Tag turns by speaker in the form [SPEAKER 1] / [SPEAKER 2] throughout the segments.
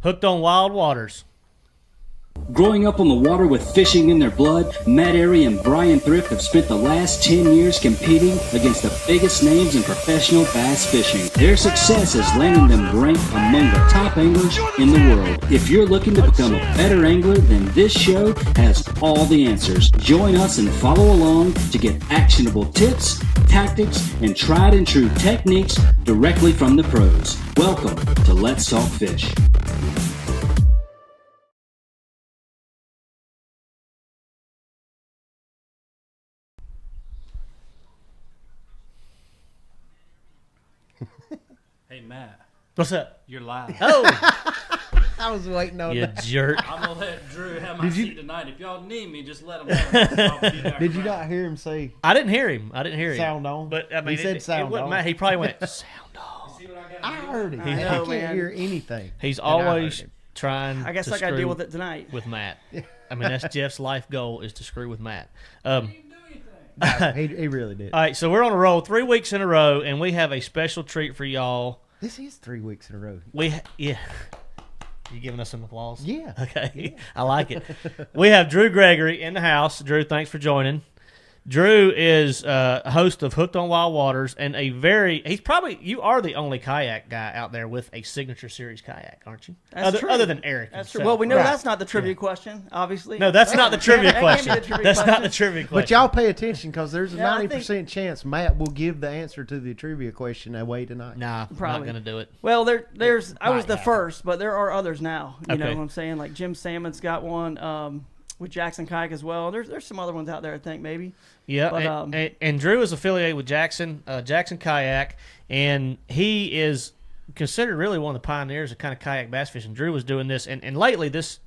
[SPEAKER 1] Hooked on Wild Waters.
[SPEAKER 2] Growing up on the water with fishing in their blood, Matt Arey and Bryan Thrift have spent the last 10 years competing against the biggest names in professional bass fishing. Their success has landed them ranked among the top anglers in the world. If you're looking to become a better angler, then this show has all the answers. Join us and follow along to get actionable tips, tactics, and tried and true techniques directly from the pros. Welcome to Let's Talk Fish.
[SPEAKER 3] Hey, Matt.
[SPEAKER 1] What's up?
[SPEAKER 3] You're live.
[SPEAKER 1] Oh,
[SPEAKER 4] I was waiting on
[SPEAKER 1] you
[SPEAKER 4] that.
[SPEAKER 1] jerk.
[SPEAKER 3] I'm going to let Drew have my
[SPEAKER 4] Did you-
[SPEAKER 3] seat tonight. If y'all need me, just let him know. I'll be back
[SPEAKER 4] Did you
[SPEAKER 3] around.
[SPEAKER 4] not hear him say
[SPEAKER 1] I didn't hear him.
[SPEAKER 4] sound on?
[SPEAKER 1] But I mean,
[SPEAKER 4] he said sound
[SPEAKER 1] wasn't
[SPEAKER 4] on.
[SPEAKER 1] Matt. He probably went sound on.
[SPEAKER 3] See what I got
[SPEAKER 4] I heard it.
[SPEAKER 5] I
[SPEAKER 4] I
[SPEAKER 5] know,
[SPEAKER 4] can't
[SPEAKER 5] man.
[SPEAKER 4] hear anything.
[SPEAKER 1] He's
[SPEAKER 4] And I heard
[SPEAKER 1] always
[SPEAKER 4] him.
[SPEAKER 1] trying.
[SPEAKER 5] I guess
[SPEAKER 1] to
[SPEAKER 5] I got to
[SPEAKER 1] screw
[SPEAKER 5] deal with it tonight.
[SPEAKER 1] with Matt. I mean, that's Jeff's life goal is to screw with Matt.
[SPEAKER 4] No, he really did.
[SPEAKER 1] All right, so we're on a roll 3 weeks in a row, and we have a special treat for y'all.
[SPEAKER 4] This is 3 weeks in a row.
[SPEAKER 1] Yeah. You giving us some applause?
[SPEAKER 4] Yeah.
[SPEAKER 1] Okay.
[SPEAKER 4] Yeah.
[SPEAKER 1] I like it. We have Drew Gregory in the house. Drew, thanks for joining. Drew is a host of Hooked on Wild Waters and you are the only kayak guy out there with a signature series kayak, aren't you?
[SPEAKER 5] That's true.
[SPEAKER 1] Other than Eric.
[SPEAKER 5] That's true.
[SPEAKER 1] himself.
[SPEAKER 5] Well, we know
[SPEAKER 4] Right.
[SPEAKER 5] that's not the trivia question, obviously.
[SPEAKER 1] No, that's not the trivia
[SPEAKER 5] That can't be
[SPEAKER 1] question.
[SPEAKER 5] the trivia
[SPEAKER 1] That's not
[SPEAKER 5] question.
[SPEAKER 1] the trivia question.
[SPEAKER 4] But y'all pay attention because there's a
[SPEAKER 5] Yeah, I
[SPEAKER 4] 90% chance Matt will give the answer to the trivia question away tonight.
[SPEAKER 1] Nah, I'm not
[SPEAKER 5] Probably.
[SPEAKER 1] going to do it.
[SPEAKER 5] Well, there's. I was
[SPEAKER 4] might
[SPEAKER 5] the
[SPEAKER 4] happen.
[SPEAKER 5] first, but there are others now. You know
[SPEAKER 1] Okay.
[SPEAKER 5] what I'm saying? Like Jim Salmon's got one with Jackson Kayak as well. There's some other ones out there, I think, maybe.
[SPEAKER 1] Yeah,
[SPEAKER 5] But,
[SPEAKER 1] and Drew is affiliated with Jackson Kayak, and he is considered really one of the pioneers of kind of kayak bass fishing. Drew was doing this, and lately this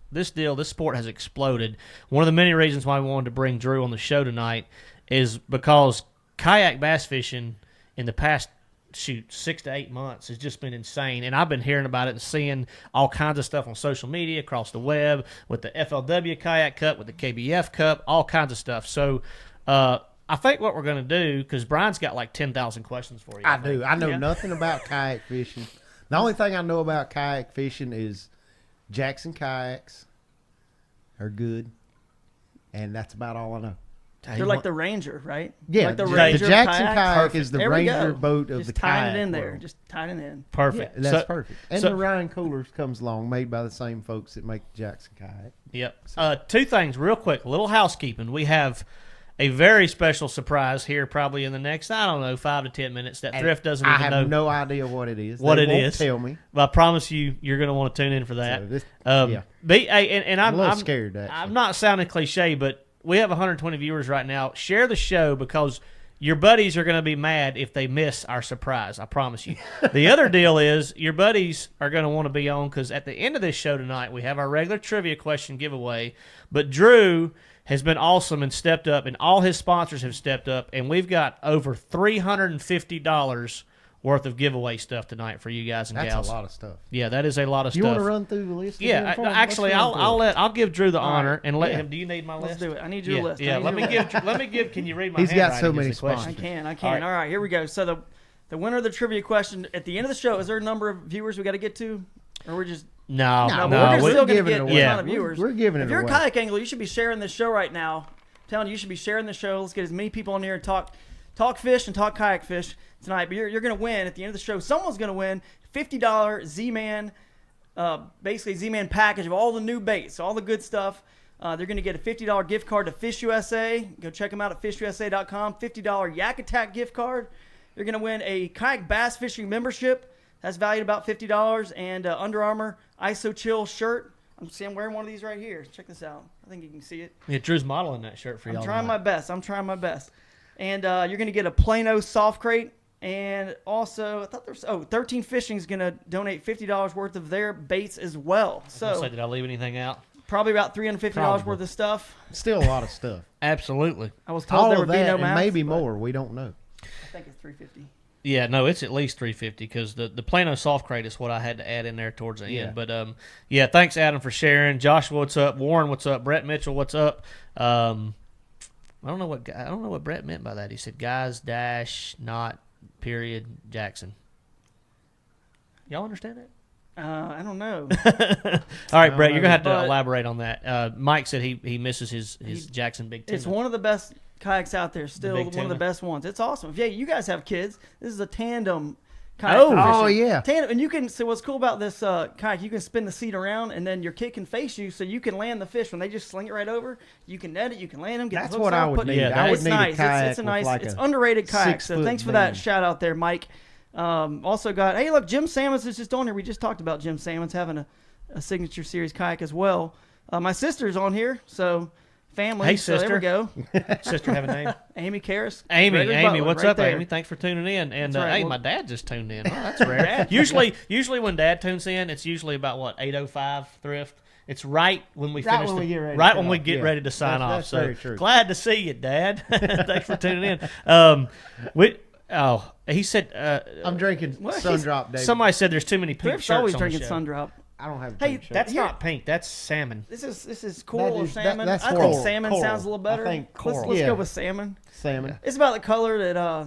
[SPEAKER 1] sport has exploded. One of the many reasons why we wanted to bring Drew on the show tonight is because kayak bass fishing in the past 6 to 8 months has just been insane, and I've been hearing about it and seeing all kinds of stuff on social media across the web with the FLW Kayak Cup, with the KBF Cup, all kinds of stuff. So I think what we're going to do, because Brian's got like 10,000 questions for you.
[SPEAKER 4] I do. I know
[SPEAKER 5] Yeah.
[SPEAKER 4] nothing about kayak fishing. The only thing I know about kayak fishing is Jackson kayaks are good, and that's about all I know.
[SPEAKER 5] They're like the Ranger, right?
[SPEAKER 4] Yeah,
[SPEAKER 5] like the
[SPEAKER 4] the
[SPEAKER 5] Ranger
[SPEAKER 4] Jackson
[SPEAKER 5] kayak.
[SPEAKER 4] kayak is the
[SPEAKER 5] There we
[SPEAKER 4] Ranger
[SPEAKER 5] go.
[SPEAKER 4] boat of
[SPEAKER 5] Just
[SPEAKER 4] the
[SPEAKER 5] tying
[SPEAKER 4] kayak
[SPEAKER 5] it in there.
[SPEAKER 4] world.
[SPEAKER 5] Just tying it in.
[SPEAKER 1] Perfect.
[SPEAKER 4] Yeah, that's
[SPEAKER 1] So-
[SPEAKER 4] perfect. And
[SPEAKER 1] so-
[SPEAKER 4] the Ryan Coolers comes along, made by the same folks that make the Jackson kayak.
[SPEAKER 1] Yep. Two things real quick. A little housekeeping. We have a very special surprise here probably in the next, 5 to 10 minutes that
[SPEAKER 4] And
[SPEAKER 1] Thrift doesn't
[SPEAKER 4] I
[SPEAKER 1] even
[SPEAKER 4] have
[SPEAKER 1] know.
[SPEAKER 4] no idea what it is.
[SPEAKER 1] What
[SPEAKER 4] They
[SPEAKER 1] it
[SPEAKER 4] won't
[SPEAKER 1] is.
[SPEAKER 4] Tell me.
[SPEAKER 1] But I promise you're going to want to tune in for that.
[SPEAKER 4] So this-
[SPEAKER 1] yeah. And
[SPEAKER 4] I'm a little scared, actually.
[SPEAKER 1] I'm not sounding cliche, but we have 120 viewers right now. Share the show because your buddies are going to be mad if they miss our surprise. I promise you. The other deal is your buddies are going to want to be on because at the end of this show tonight, we have our regular trivia question giveaway. But Drew has been awesome and stepped up, and all his sponsors have stepped up, and we've got over $350 worth of giveaway stuff tonight for you guys and
[SPEAKER 4] That's
[SPEAKER 1] gals.
[SPEAKER 4] a lot of stuff.
[SPEAKER 1] Yeah, that is a lot of
[SPEAKER 4] You
[SPEAKER 1] stuff.
[SPEAKER 4] want to run through the list?
[SPEAKER 1] Yeah,
[SPEAKER 4] again for me?
[SPEAKER 1] actually,
[SPEAKER 4] Let's run through it.
[SPEAKER 1] I'll give Drew the
[SPEAKER 5] All
[SPEAKER 1] honor
[SPEAKER 5] right.
[SPEAKER 1] and let
[SPEAKER 4] Yeah.
[SPEAKER 1] him. Do you need my list?
[SPEAKER 5] Let's do it. I need your list. I
[SPEAKER 1] Yeah,
[SPEAKER 5] need
[SPEAKER 1] let
[SPEAKER 5] your
[SPEAKER 1] me
[SPEAKER 5] list.
[SPEAKER 1] give. Can you read my
[SPEAKER 4] He's got
[SPEAKER 1] handwriting
[SPEAKER 4] so
[SPEAKER 1] is
[SPEAKER 4] many
[SPEAKER 1] the question.
[SPEAKER 4] sponsors.
[SPEAKER 5] I can. All right, here we go. So the winner of the trivia question at the end of the show, is there a number of viewers we got to get to? Or we're just...
[SPEAKER 1] No,
[SPEAKER 4] No,
[SPEAKER 5] No,
[SPEAKER 4] but
[SPEAKER 5] but we're
[SPEAKER 4] we're
[SPEAKER 5] still going to
[SPEAKER 4] giving
[SPEAKER 5] get
[SPEAKER 4] it
[SPEAKER 5] a
[SPEAKER 4] away.
[SPEAKER 5] ton of viewers.
[SPEAKER 4] We're giving it
[SPEAKER 5] If you're
[SPEAKER 4] away.
[SPEAKER 5] a kayak angler, you should be sharing this show right now. I'm telling you, you should be sharing the show. Let's get as many people on here and talk fish and talk kayak fish tonight. But you're going to win at the end of the show. Someone's going to win $50 Z-Man, basically Z-Man package of all the new baits, all the good stuff. They're going to get a $50 gift card to Fish USA. Go check them out at fishusa.com. $50 Yak Attack gift card. You're going to win a kayak bass fishing membership. That's valued about $50. And Under Armour ISO Chill shirt. I'm wearing one of these right here. Check this out. I think you can see it.
[SPEAKER 1] Yeah, Drew's modeling that shirt for y'all.
[SPEAKER 5] I'm trying
[SPEAKER 1] tonight.
[SPEAKER 5] my best. And you're going to get a Plano soft crate. And also, I thought there was 13 Fishing is going to donate $50 worth of their baits as well.
[SPEAKER 1] I was
[SPEAKER 5] So
[SPEAKER 1] gonna say, did I leave anything out?
[SPEAKER 5] probably about $350
[SPEAKER 4] Probably.
[SPEAKER 5] worth of stuff.
[SPEAKER 4] Still a lot of stuff.
[SPEAKER 1] Absolutely.
[SPEAKER 5] I was told
[SPEAKER 4] All
[SPEAKER 5] there
[SPEAKER 4] of
[SPEAKER 5] would be
[SPEAKER 4] that
[SPEAKER 5] no
[SPEAKER 4] and
[SPEAKER 5] masks,
[SPEAKER 4] maybe
[SPEAKER 5] but
[SPEAKER 4] more. We don't know.
[SPEAKER 5] I think it's $350.
[SPEAKER 1] Yeah, no, it's at least $350 because the Plano soft crate is what I had to add in there towards the
[SPEAKER 4] Yeah.
[SPEAKER 1] end. But yeah, thanks Adam for sharing. Joshua, what's up? Warren, what's up? Brett Mitchell, what's up? I don't know what Brett meant by that. He said guys dash not period Jackson. Y'all understand that?
[SPEAKER 5] I don't know.
[SPEAKER 1] All right, Brett, you're gonna have to
[SPEAKER 5] But-
[SPEAKER 1] elaborate on that. Mike said he misses his Jackson Big Ten.
[SPEAKER 5] It's one of the best kayaks out there. Still
[SPEAKER 1] Big
[SPEAKER 5] one of the
[SPEAKER 1] Tuna?
[SPEAKER 5] best ones. It's awesome. Yeah, you guys have kids. This is a tandem kayak.
[SPEAKER 1] Oh.
[SPEAKER 5] fishing.
[SPEAKER 4] Oh, yeah.
[SPEAKER 5] Tandem, and you can. So what's cool about this kayak? You can spin the seat around, and then your kid can face you, so you can land the fish when they just sling it right over. You can net it. You can land them. Get
[SPEAKER 4] That's
[SPEAKER 5] the hooks
[SPEAKER 4] what I
[SPEAKER 5] out,
[SPEAKER 4] would
[SPEAKER 5] put-
[SPEAKER 4] need.
[SPEAKER 1] Yeah,
[SPEAKER 4] I would
[SPEAKER 5] it's
[SPEAKER 4] need
[SPEAKER 5] nice.
[SPEAKER 4] a kayak
[SPEAKER 5] It's a
[SPEAKER 4] with
[SPEAKER 5] nice.
[SPEAKER 4] like
[SPEAKER 5] It's
[SPEAKER 4] a
[SPEAKER 5] underrated kayak.
[SPEAKER 4] 6
[SPEAKER 5] So
[SPEAKER 4] foot
[SPEAKER 5] thanks for that
[SPEAKER 4] beam.
[SPEAKER 5] shout out there, Mike. Also got. Hey, look, Jim Salmons is just on here. We just talked about Jim Salmons having a signature series kayak as well. My sister's on here, so family.
[SPEAKER 1] Hey,
[SPEAKER 5] so there we
[SPEAKER 1] sister.
[SPEAKER 5] go.
[SPEAKER 1] Sister have a name?
[SPEAKER 5] Amy Karras.
[SPEAKER 1] Amy,
[SPEAKER 5] Gregory
[SPEAKER 1] Amy,
[SPEAKER 5] Butler,
[SPEAKER 1] what's
[SPEAKER 5] right
[SPEAKER 1] up,
[SPEAKER 5] there.
[SPEAKER 1] Amy? Thanks for tuning in. And
[SPEAKER 5] That's right.
[SPEAKER 1] hey,
[SPEAKER 5] Well-
[SPEAKER 1] my dad just tuned in. Oh, that's rare. usually when Dad tunes in, it's usually about what 8:05 Thrift. It's right when we
[SPEAKER 4] Right
[SPEAKER 1] finish.
[SPEAKER 4] when we get ready to
[SPEAKER 1] right
[SPEAKER 4] sign
[SPEAKER 1] when we
[SPEAKER 4] off,
[SPEAKER 1] get
[SPEAKER 4] yeah.
[SPEAKER 1] ready to sign off.
[SPEAKER 4] That's
[SPEAKER 1] So
[SPEAKER 4] very true.
[SPEAKER 1] glad to see you, Dad. Thanks for tuning in. He said.
[SPEAKER 4] I'm drinking
[SPEAKER 5] What?
[SPEAKER 4] Sundrop, David.
[SPEAKER 1] Somebody said there's too many pink
[SPEAKER 5] Thrift's
[SPEAKER 1] shirts
[SPEAKER 5] always
[SPEAKER 1] on the
[SPEAKER 5] drinking
[SPEAKER 1] show.
[SPEAKER 5] Sundrop.
[SPEAKER 4] I don't have a
[SPEAKER 5] Hey,
[SPEAKER 4] pink shirt.
[SPEAKER 1] That's
[SPEAKER 5] Here-
[SPEAKER 1] not pink. That's salmon.
[SPEAKER 5] This is coral
[SPEAKER 4] That
[SPEAKER 5] or
[SPEAKER 4] is- that-
[SPEAKER 5] salmon.
[SPEAKER 4] that's
[SPEAKER 5] I
[SPEAKER 4] coral.
[SPEAKER 5] think salmon
[SPEAKER 4] Coral.
[SPEAKER 5] sounds a little better.
[SPEAKER 4] I think
[SPEAKER 5] Let's
[SPEAKER 4] coral. Yeah.
[SPEAKER 5] go with salmon.
[SPEAKER 4] Salmon.
[SPEAKER 5] It's about the color that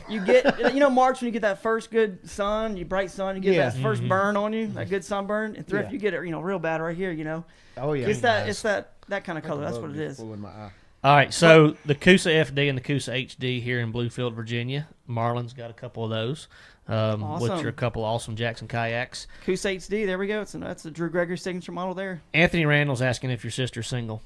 [SPEAKER 5] you get. You know, March when you get that first good sun, bright sun, you get
[SPEAKER 4] Yeah.
[SPEAKER 5] that 1st burn on you, that good sunburn. And Thrift,
[SPEAKER 4] Yeah.
[SPEAKER 5] you get it, real bad right here. You know,
[SPEAKER 4] Oh, yeah.
[SPEAKER 5] it's that kind of color. That's what it
[SPEAKER 4] Just
[SPEAKER 5] is.
[SPEAKER 4] flew in my eye.
[SPEAKER 1] All right, so the Coosa FD and the Coosa HD here in Bluefield, Virginia. Marlon's got a couple of those, which
[SPEAKER 5] Awesome.
[SPEAKER 1] are a couple of awesome Jackson kayaks.
[SPEAKER 5] Coos HD. There we go. That's the Drew Gregory signature model there.
[SPEAKER 1] Anthony Randall's asking if your sister's single.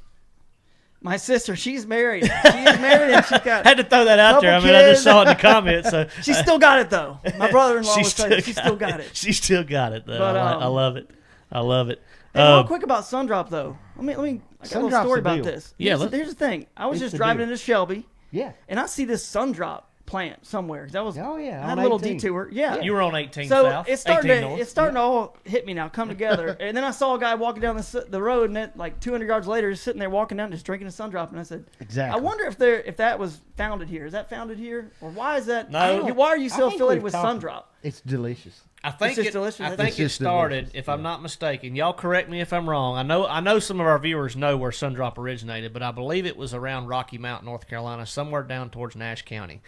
[SPEAKER 5] My sister, she's married. She is married and she's got.
[SPEAKER 1] Had to throw that out there. I
[SPEAKER 5] Couple
[SPEAKER 1] mean, I just
[SPEAKER 5] kids.
[SPEAKER 1] saw it in the comments. So
[SPEAKER 5] She still got it though. My brother-in-law was saying she still got it.
[SPEAKER 1] She still got it though.
[SPEAKER 5] But,
[SPEAKER 1] I love it. I love it.
[SPEAKER 5] Hey, real quick about Sundrop though. Let me. I got a little
[SPEAKER 4] Sundrop's
[SPEAKER 5] story
[SPEAKER 4] the
[SPEAKER 5] about
[SPEAKER 4] deal.
[SPEAKER 5] this.
[SPEAKER 1] Yeah,
[SPEAKER 5] Here's the thing. I was
[SPEAKER 4] It's
[SPEAKER 5] just
[SPEAKER 4] the
[SPEAKER 5] driving
[SPEAKER 4] deal.
[SPEAKER 5] into Shelby,
[SPEAKER 4] Yeah.
[SPEAKER 5] and I see this Sundrop plant somewhere. That was.
[SPEAKER 4] Oh, yeah,
[SPEAKER 5] I had
[SPEAKER 4] on
[SPEAKER 5] a little
[SPEAKER 4] 18.
[SPEAKER 5] detour. Yeah.
[SPEAKER 1] You were on 18
[SPEAKER 5] So
[SPEAKER 1] South.
[SPEAKER 5] it's starting
[SPEAKER 1] 18
[SPEAKER 5] to
[SPEAKER 1] North.
[SPEAKER 5] it's starting to all hit me now, come together. And then I saw a guy walking down the road, and then, like 200 yards later, just sitting there walking down, just drinking a Sundrop. And I said,
[SPEAKER 4] Exactly.
[SPEAKER 5] I wonder if that was founded here. Is that founded here, or why is that?
[SPEAKER 1] No.
[SPEAKER 5] Why are you so
[SPEAKER 4] I think
[SPEAKER 5] affiliated
[SPEAKER 4] we've
[SPEAKER 5] with
[SPEAKER 4] talked-
[SPEAKER 5] Sundrop?
[SPEAKER 4] It's delicious.
[SPEAKER 1] I think
[SPEAKER 5] just
[SPEAKER 1] it,
[SPEAKER 5] delicious.
[SPEAKER 1] I
[SPEAKER 5] It's
[SPEAKER 1] think it
[SPEAKER 4] just
[SPEAKER 1] started,
[SPEAKER 4] delicious,
[SPEAKER 1] if I'm not mistaken. Y'all correct me if I'm wrong. I know some of our viewers know where Sundrop originated, but I believe it was around Rocky Mount, North Carolina, somewhere down towards Nash County.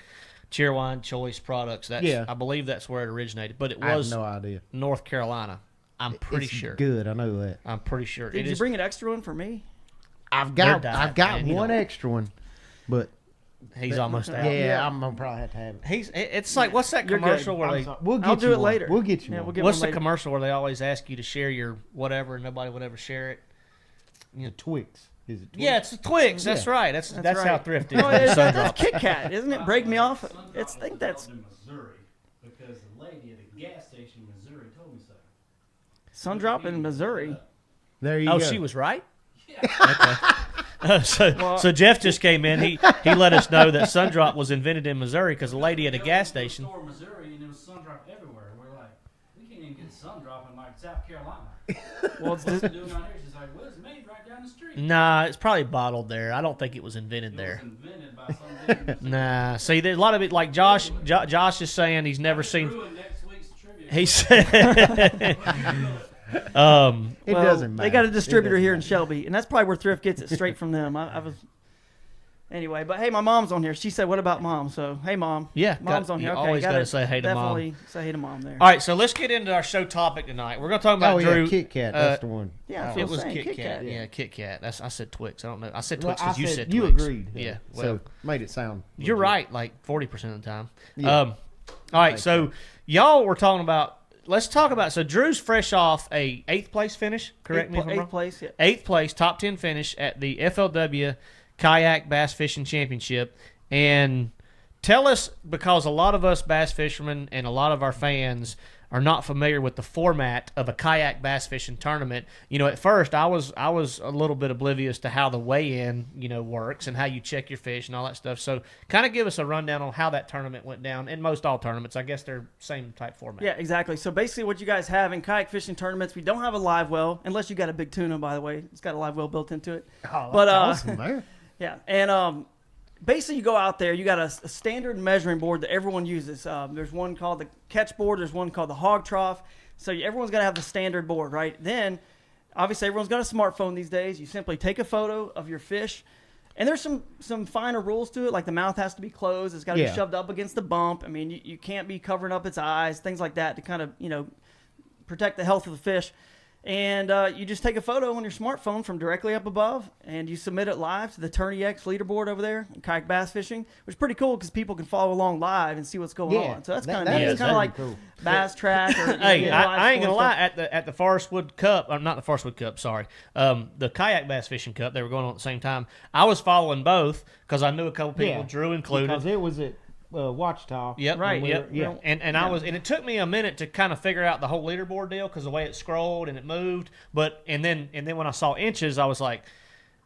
[SPEAKER 1] Cheerwine Choice Products. That's
[SPEAKER 4] Yeah.
[SPEAKER 1] I believe that's where it originated, but it
[SPEAKER 4] I have
[SPEAKER 1] was
[SPEAKER 4] no idea.
[SPEAKER 1] North Carolina. I'm pretty
[SPEAKER 4] It's
[SPEAKER 1] sure.
[SPEAKER 4] good. I know that.
[SPEAKER 1] I'm pretty sure.
[SPEAKER 5] Did
[SPEAKER 1] It
[SPEAKER 5] you
[SPEAKER 1] is-
[SPEAKER 5] bring an extra one for me?
[SPEAKER 4] I've
[SPEAKER 1] They're
[SPEAKER 4] got
[SPEAKER 1] dying, man, you
[SPEAKER 4] one
[SPEAKER 1] know.
[SPEAKER 4] extra one, but
[SPEAKER 1] He's almost out.
[SPEAKER 4] yeah,
[SPEAKER 5] Yeah.
[SPEAKER 4] I'm gonna probably have to have it.
[SPEAKER 1] It's like, what's that
[SPEAKER 5] You're good.
[SPEAKER 1] commercial where
[SPEAKER 4] I'm
[SPEAKER 1] they?
[SPEAKER 4] sorry. We'll get
[SPEAKER 5] I'll
[SPEAKER 4] you
[SPEAKER 5] do it
[SPEAKER 4] one.
[SPEAKER 5] later.
[SPEAKER 4] We'll get you
[SPEAKER 5] Yeah,
[SPEAKER 4] one.
[SPEAKER 5] we'll get
[SPEAKER 1] What's
[SPEAKER 5] one
[SPEAKER 1] the
[SPEAKER 5] later.
[SPEAKER 1] commercial where they always ask you to share your whatever and nobody would ever share it?
[SPEAKER 4] The Twix. Is it Twix?
[SPEAKER 1] Yeah, it's the Twix. That's
[SPEAKER 4] Yeah.
[SPEAKER 1] right. That's
[SPEAKER 5] That's
[SPEAKER 1] how
[SPEAKER 5] right.
[SPEAKER 1] Thrift is.
[SPEAKER 5] No,
[SPEAKER 1] with
[SPEAKER 5] that's
[SPEAKER 1] Sundrop.
[SPEAKER 5] Kit Kat, isn't it? Break me off. I think that's
[SPEAKER 3] in Missouri because the lady at a gas station in Missouri told me so.
[SPEAKER 5] Sundrop in Missouri.
[SPEAKER 4] There you
[SPEAKER 1] Oh,
[SPEAKER 4] go.
[SPEAKER 1] she was right.
[SPEAKER 3] Yeah.
[SPEAKER 1] So Jeff just came in. He let us know that Sundrop was invented in Missouri because a lady at a gas station.
[SPEAKER 3] Store in Missouri, and there was Sundrop everywhere. We're like, we can't even get Sundrop in like South Carolina.
[SPEAKER 5] Well, it's
[SPEAKER 3] What's it doing out here? She's like, well, it's made right down the street.
[SPEAKER 1] Nah, it's probably bottled there. I don't think it was invented
[SPEAKER 3] It
[SPEAKER 1] there.
[SPEAKER 3] was invented by some dude.
[SPEAKER 1] Nah, see, there's a lot of it. Like Josh is saying he's never seen.
[SPEAKER 3] Ruin next week's trivia.
[SPEAKER 1] He said,
[SPEAKER 4] It
[SPEAKER 5] well,
[SPEAKER 4] doesn't matter.
[SPEAKER 5] They got a
[SPEAKER 4] It
[SPEAKER 5] distributor
[SPEAKER 4] doesn't
[SPEAKER 5] here in
[SPEAKER 4] matter.
[SPEAKER 5] Shelby, and that's probably where Thrift gets it straight from them. I was anyway, but hey, my mom's on here. She said, "What about mom?" So hey, mom.
[SPEAKER 1] Yeah,
[SPEAKER 5] mom's
[SPEAKER 1] got-
[SPEAKER 5] on
[SPEAKER 1] you
[SPEAKER 5] here. Okay,
[SPEAKER 1] always gotta say hey to mom.
[SPEAKER 5] Definitely say hey to mom there.
[SPEAKER 1] all right, so let's get into our show topic tonight. We're going to talk about
[SPEAKER 4] Oh yeah,
[SPEAKER 1] Drew.
[SPEAKER 4] Kit Kat. That's the one.
[SPEAKER 5] Yeah,
[SPEAKER 1] It
[SPEAKER 5] I'm
[SPEAKER 1] was
[SPEAKER 5] saying,
[SPEAKER 1] Kit
[SPEAKER 5] Kit
[SPEAKER 1] Kat.
[SPEAKER 5] Kat.
[SPEAKER 1] Yeah, Kit Kat. I said Twix. I don't know. I said
[SPEAKER 4] Well,
[SPEAKER 1] Twix
[SPEAKER 4] I
[SPEAKER 1] because you
[SPEAKER 4] said
[SPEAKER 1] said
[SPEAKER 4] you
[SPEAKER 1] Twix.
[SPEAKER 4] agreed.
[SPEAKER 1] Yeah. Well,
[SPEAKER 4] So made it sound.
[SPEAKER 1] you're
[SPEAKER 4] legit.
[SPEAKER 1] right. Like 40% of the time.
[SPEAKER 4] Yeah.
[SPEAKER 1] All right, so y'all were talking about. Let's talk about. So Drew's fresh off a 8th place finish. Correct me if I'm wrong.
[SPEAKER 5] Eighth place. Yeah.
[SPEAKER 1] 8th place, top 10 finish at the FLW Kayak Bass Fishing Championship. And tell us, because a lot of us bass fishermen and a lot of our fans are not familiar with the format of a kayak bass fishing tournament. You know, at first I was a little bit oblivious to how the weigh-in, works and how you check your fish and all that stuff. So kind of give us a rundown on how that tournament went down. In most all tournaments, I guess they're same type format.
[SPEAKER 5] Yeah, exactly. So basically, what you guys have in kayak fishing tournaments, we don't have a live well, unless you got a big tuna. By the way, it's got a live well built into it.
[SPEAKER 4] Oh,
[SPEAKER 5] But,
[SPEAKER 4] that's awesome, man.
[SPEAKER 5] Yeah, and basically you go out there, you got a standard measuring board that everyone uses. There's one called the catch board, there's one called the hog trough. So everyone's got to have the standard board, right? Then, obviously, everyone's got a smartphone these days. You simply take a photo of your fish, and there's some finer rules to it, like the mouth has to be closed, it's got to
[SPEAKER 4] Yeah.
[SPEAKER 5] be shoved up against the bump. I mean, you can't be covering up its eyes, things like that to kind of, protect the health of the fish. And you just take a photo on your smartphone from directly up above, and you submit it live to the Tourney X leaderboard over there in kayak bass fishing, which is pretty cool because people can follow along live and see what's going on. So that's kind of neat. It's kind of like
[SPEAKER 4] cool.
[SPEAKER 5] Bass Track. Or,
[SPEAKER 1] Hey, I ain't gonna lie. At the Forest Wood Cup, not the Forest Wood Cup, sorry, the Kayak Bass Fishing Cup, they were going on at the same time. I was following both because I knew a couple people, Drew included.
[SPEAKER 4] Because it was at Watchtower.
[SPEAKER 1] Yep.
[SPEAKER 5] Right.
[SPEAKER 1] Yep. And I was, and it took me a minute to kind of figure out the whole leaderboard deal because the way it scrolled and it moved. But and then when I saw inches, I was like,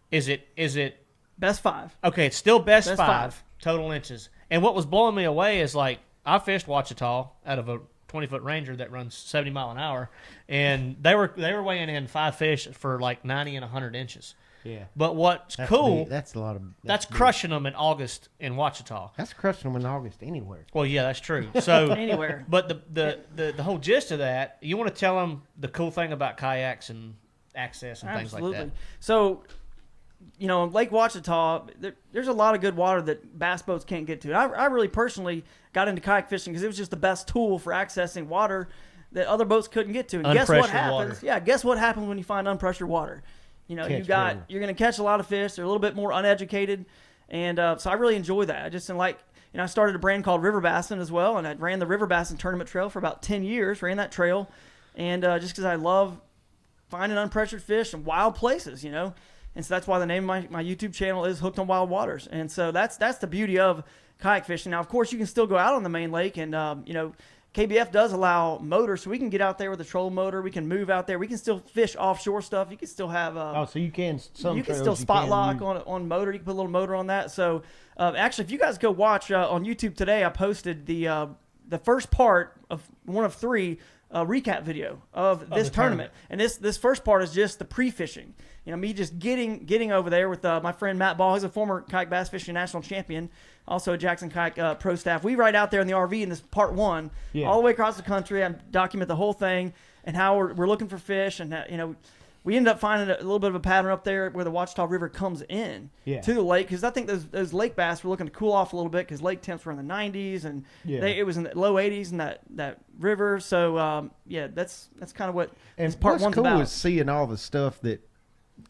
[SPEAKER 1] is it
[SPEAKER 5] best 5?
[SPEAKER 1] Okay, it's still best five total inches. And what was blowing me away is like I fished Ouachita out of a 20-foot Ranger that runs 70 mile an hour, and they were weighing in 5 fish for like 90 and 100 inches.
[SPEAKER 4] Yeah.
[SPEAKER 1] But what's cool?
[SPEAKER 4] That's a lot of.
[SPEAKER 1] That's crushing them in August in Ouachita.
[SPEAKER 4] That's crushing them in August anywhere.
[SPEAKER 1] Well, yeah, that's true. So
[SPEAKER 5] anywhere.
[SPEAKER 1] But the whole gist of that, you want to tell them the cool thing about kayaks and access and things like that.
[SPEAKER 5] So, Lake Ouachita, there's a lot of good water that bass boats can't get to. I really personally got into kayak fishing because it was just the best tool for accessing water that other boats couldn't get to. And guess what happens?
[SPEAKER 1] Water.
[SPEAKER 5] Yeah, guess what happens when you find unpressured water? You're going to catch a lot of fish. They're a little bit more uneducated, and so I really enjoy that. I just didn't like, I started a brand called River Bassin as well, and I ran the River Bassin Tournament Trail for about 10 years. Ran that trail, and just because I love finding unpressured fish in wild places, and so that's why the name of my YouTube channel is Hooked on Wild Waters, and so that's the beauty of kayak fishing. Now, of course, you can still go out on the main lake, and KBF does allow motors, so we can get out there with a trolling motor. We can move out there. We can still fish offshore stuff. You can still have
[SPEAKER 4] so you can
[SPEAKER 5] still spot lock on motor. You can put a little motor on that. So actually, if you guys go watch on YouTube today, I posted the first part of one of 3 recap video of this tournament. And this first part is just the pre-fishing. Me just getting over there with my friend Matt Ball. He's a former kayak bass fishing national champion, also a Jackson Kayak pro staff. We ride out there in the RV in this part 1, all the way across the country. I document the whole thing and how we're looking for fish. And we ended up finding a little bit of a pattern up there where the Ouachita River comes in to the lake, because I think those lake bass were looking to cool off a little bit because lake temps were in the 90s and it was in the low 80s in that river. So that's kind of what this part 1's
[SPEAKER 4] cool
[SPEAKER 5] about.
[SPEAKER 4] is seeing all the stuff that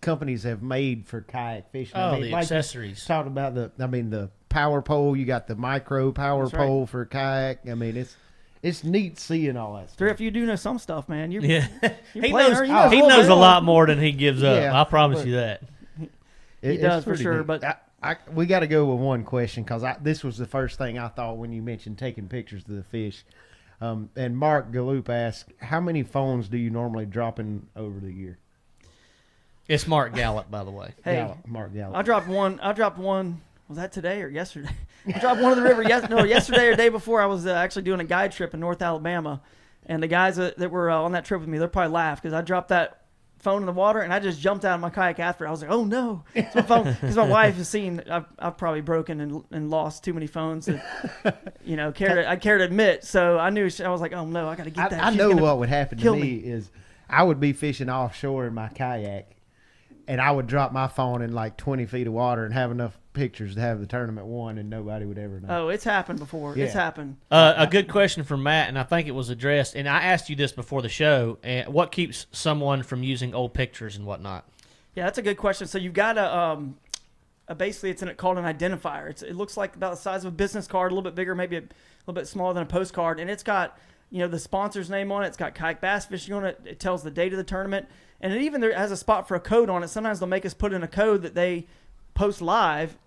[SPEAKER 4] companies have made for kayak fishing.
[SPEAKER 1] The accessories.
[SPEAKER 4] Talked about the power pole. You got the micro power pole for kayak. It's neat seeing all that stuff.
[SPEAKER 5] If you do know some stuff, man.
[SPEAKER 1] He knows a lot more than he gives up. I promise you that.
[SPEAKER 5] He does for sure.
[SPEAKER 4] Neat.
[SPEAKER 5] But
[SPEAKER 4] we got to go with one question because this was the first thing I thought when you mentioned taking pictures of the fish. And Mark Galloop asked, how many phones do you normally drop in over the year?
[SPEAKER 1] It's Mark Gallup, by the way.
[SPEAKER 5] Hey,
[SPEAKER 4] Mark Gallup.
[SPEAKER 5] I dropped one. Was that today or yesterday? I dropped one of the river. Yesterday or day before. I was actually doing a guide trip in North Alabama, and the guys that were on that trip with me, they'll probably laugh because I dropped that phone in the water and I just jumped out of my kayak after. I was like, oh no, it's my phone, because my wife has seen I've probably broken and lost too many phones that I care to admit. So I knew I was like, oh no, I got to get that.
[SPEAKER 4] I know what would happen to me is I would be fishing offshore in my kayak, and I would drop my phone in like 20 feet of water and have enough pictures to have the tournament won, and nobody would ever know.
[SPEAKER 5] Oh, it's happened before.
[SPEAKER 4] Yeah.
[SPEAKER 5] It's happened.
[SPEAKER 1] A good question from Matt, and I think it was addressed, and I asked you this before the show, what keeps someone from using old pictures and whatnot?
[SPEAKER 5] Yeah, that's a good question. So you've got basically it's called an identifier. It looks like about the size of a business card, a little bit bigger, maybe a little bit smaller than a postcard, and it's got the sponsor's name on it. It's got kayak bass fishing on it. It tells the date of the tournament. And it even has a spot for a code on it. Sometimes they'll make us put in a code that they post live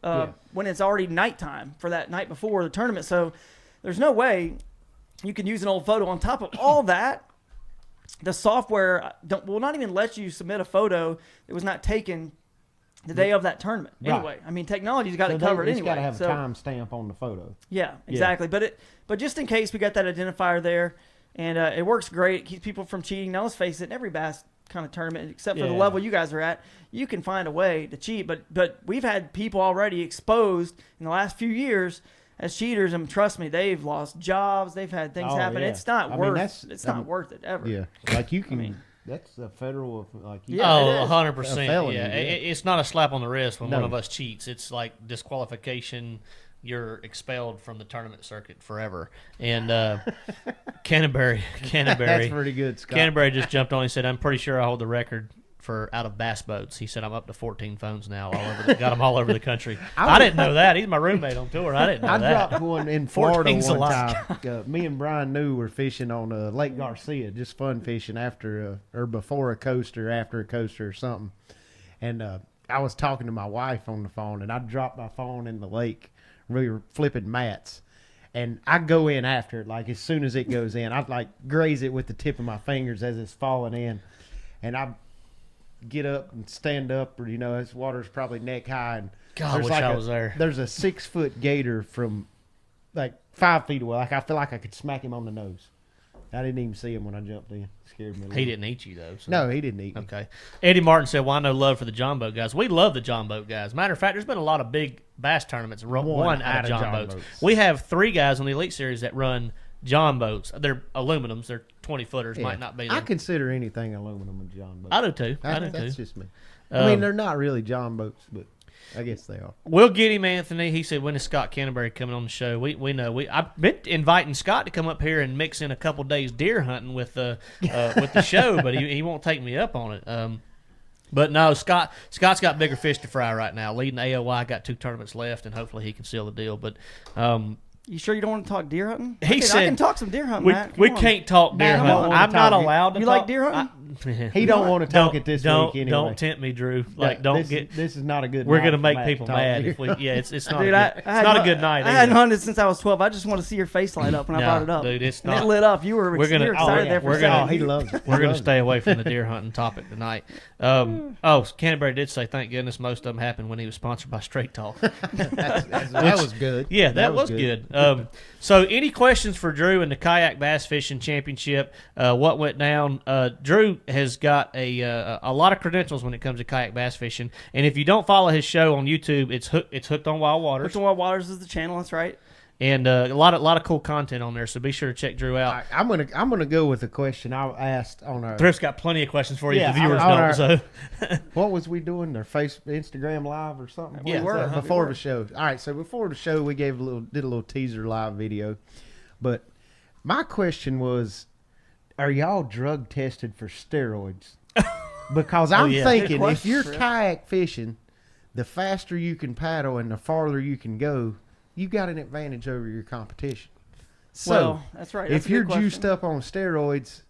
[SPEAKER 5] when it's already nighttime for that night before the tournament. So there's no way you can use an old photo. On top of all that, the software will not even let you submit a photo that was not taken the day of that tournament.
[SPEAKER 4] Right.
[SPEAKER 5] Anyway, I mean, technology's got it covered anyway.
[SPEAKER 4] It's got to have a timestamp on the photo.
[SPEAKER 5] Yeah, exactly. Yeah. But just in case, we got that identifier there, and it works great. It keeps people from cheating. Now, let's face it, in every bass kind of tournament, except for the level you guys are at, you can find a way to cheat. But we've had people already exposed in the last few years as cheaters, and trust me, they've lost jobs. They've had things happen. Yeah. It's not worth it ever.
[SPEAKER 4] Yeah, like you can. That's a federal, like.
[SPEAKER 1] 100%.
[SPEAKER 4] Felony,
[SPEAKER 1] yeah, it's not a slap on the wrist when one of us cheats. It's like disqualification, you're expelled from the tournament circuit forever. And Canterbury,
[SPEAKER 4] That's pretty good, Scott.
[SPEAKER 1] Canterbury just jumped on. He said, "I'm pretty sure I hold the record for out of bass boats." He said, "I'm up to 14 phones now, got them all over the country." I didn't know that. He's my roommate on tour. I didn't know that.
[SPEAKER 4] I dropped one in Florida
[SPEAKER 1] 14's a
[SPEAKER 4] one
[SPEAKER 1] lot.
[SPEAKER 4] time. Me and Brian New were fishing on Lake Garcia, just fun fishing after or before a coaster, after a coaster or something. And I was talking to my wife on the phone, and I dropped my phone in the lake. We were flipping mats. And I go in after it, like as soon as it goes in. I like graze it with the tip of my fingers as it's falling in. And I get up and stand up, or this water's probably neck high. And
[SPEAKER 1] God, I wish I was there.
[SPEAKER 4] There's a 6-foot gator from like 5 feet away. Like I feel like I could smack him on the nose. I didn't even see him when I jumped in. It scared me a little.
[SPEAKER 1] He didn't eat you, though. So.
[SPEAKER 4] No, he didn't eat me.
[SPEAKER 1] Okay. Eddie Martin said, "Well, I know love for the John Boat guys." We love the John Boat guys. Matter of fact, there's been a lot of big bass tournaments won out of John Boats. We have 3 guys on the Elite Series that run John Boats. They're aluminums. They're 20-footers.
[SPEAKER 4] Yeah.
[SPEAKER 1] Might not be.
[SPEAKER 4] I consider anything aluminum a John Boat.
[SPEAKER 1] I do, too.
[SPEAKER 4] That's just me. I mean, they're not really John Boats, but I guess they are.
[SPEAKER 1] We'll get him, Anthony. He said, "When is Scott Canterbury coming on the show?" We know. I've been inviting Scott to come up here and mix in a couple days deer hunting with the show, but he won't take me up on it. But no, Scott's got bigger fish to fry right now. Leading AOY, got 2 tournaments left, and hopefully he can seal the deal. But
[SPEAKER 5] You sure you don't want to talk deer hunting?
[SPEAKER 1] He said
[SPEAKER 5] I can talk some deer hunting,
[SPEAKER 1] we,
[SPEAKER 5] Matt.
[SPEAKER 1] we
[SPEAKER 5] Come on.
[SPEAKER 1] can't talk deer
[SPEAKER 4] Matt,
[SPEAKER 1] hunting. I'm not allowed to.
[SPEAKER 5] You
[SPEAKER 1] talk.
[SPEAKER 5] like deer hunting?
[SPEAKER 4] He don't want to talk it this week anyway.
[SPEAKER 1] Don't tempt me, Drew.
[SPEAKER 4] This is not a good.
[SPEAKER 1] We're
[SPEAKER 4] night
[SPEAKER 1] gonna
[SPEAKER 4] for
[SPEAKER 1] make
[SPEAKER 4] Matt
[SPEAKER 1] people
[SPEAKER 4] to talk
[SPEAKER 1] mad
[SPEAKER 4] deer.
[SPEAKER 1] if we. Yeah, it's not.
[SPEAKER 5] Dude,
[SPEAKER 1] it's not a good night.
[SPEAKER 5] I hadn't
[SPEAKER 1] either.
[SPEAKER 5] hunted since I was 12. I just want to see your face light up when I brought it up.
[SPEAKER 1] Dude, it's
[SPEAKER 5] And
[SPEAKER 1] not.
[SPEAKER 5] it lit up. You were
[SPEAKER 1] We're gonna-
[SPEAKER 5] you were excited
[SPEAKER 1] oh,
[SPEAKER 5] there for
[SPEAKER 1] we're
[SPEAKER 5] a
[SPEAKER 1] gonna-
[SPEAKER 5] second.
[SPEAKER 4] He loves it.
[SPEAKER 1] We're going to stay away from the deer hunting topic tonight. Canterbury did say, "Thank goodness most of them happened when he was sponsored by Straight Talk."
[SPEAKER 4] That was good.
[SPEAKER 1] Yeah, that was good. So, any questions for Drew in the Kayak Bass Fishing Championship? What went down? Drew has got a lot of credentials when it comes to kayak bass fishing, and if you don't follow his show on YouTube, it's Hooked on Wild Waters.
[SPEAKER 5] Hooked on Wild Waters is the channel. That's right.
[SPEAKER 1] And a lot of cool content on there. So be sure to check Drew out.
[SPEAKER 4] I'm gonna go with a question I asked on our.
[SPEAKER 1] Thrift's got plenty of questions for you.
[SPEAKER 4] Yeah,
[SPEAKER 1] if the viewers
[SPEAKER 4] on our-
[SPEAKER 1] don't. So
[SPEAKER 4] What was we doing? Their Instagram live or something?
[SPEAKER 1] Yeah,
[SPEAKER 4] What was that?
[SPEAKER 5] we
[SPEAKER 4] Before
[SPEAKER 5] were.
[SPEAKER 4] the show. All right, so before the show, we did a little teaser live video, but my question was, are y'all drug tested for steroids? Because I'm
[SPEAKER 1] yeah.
[SPEAKER 4] thinking
[SPEAKER 5] Good
[SPEAKER 4] if you're
[SPEAKER 5] question.
[SPEAKER 4] kayak fishing, the faster you can paddle and the farther you can go, you got an advantage over your competition. So
[SPEAKER 5] Well, that's right. That's
[SPEAKER 4] if
[SPEAKER 5] a
[SPEAKER 4] you're
[SPEAKER 5] good question.
[SPEAKER 4] juiced up on steroids,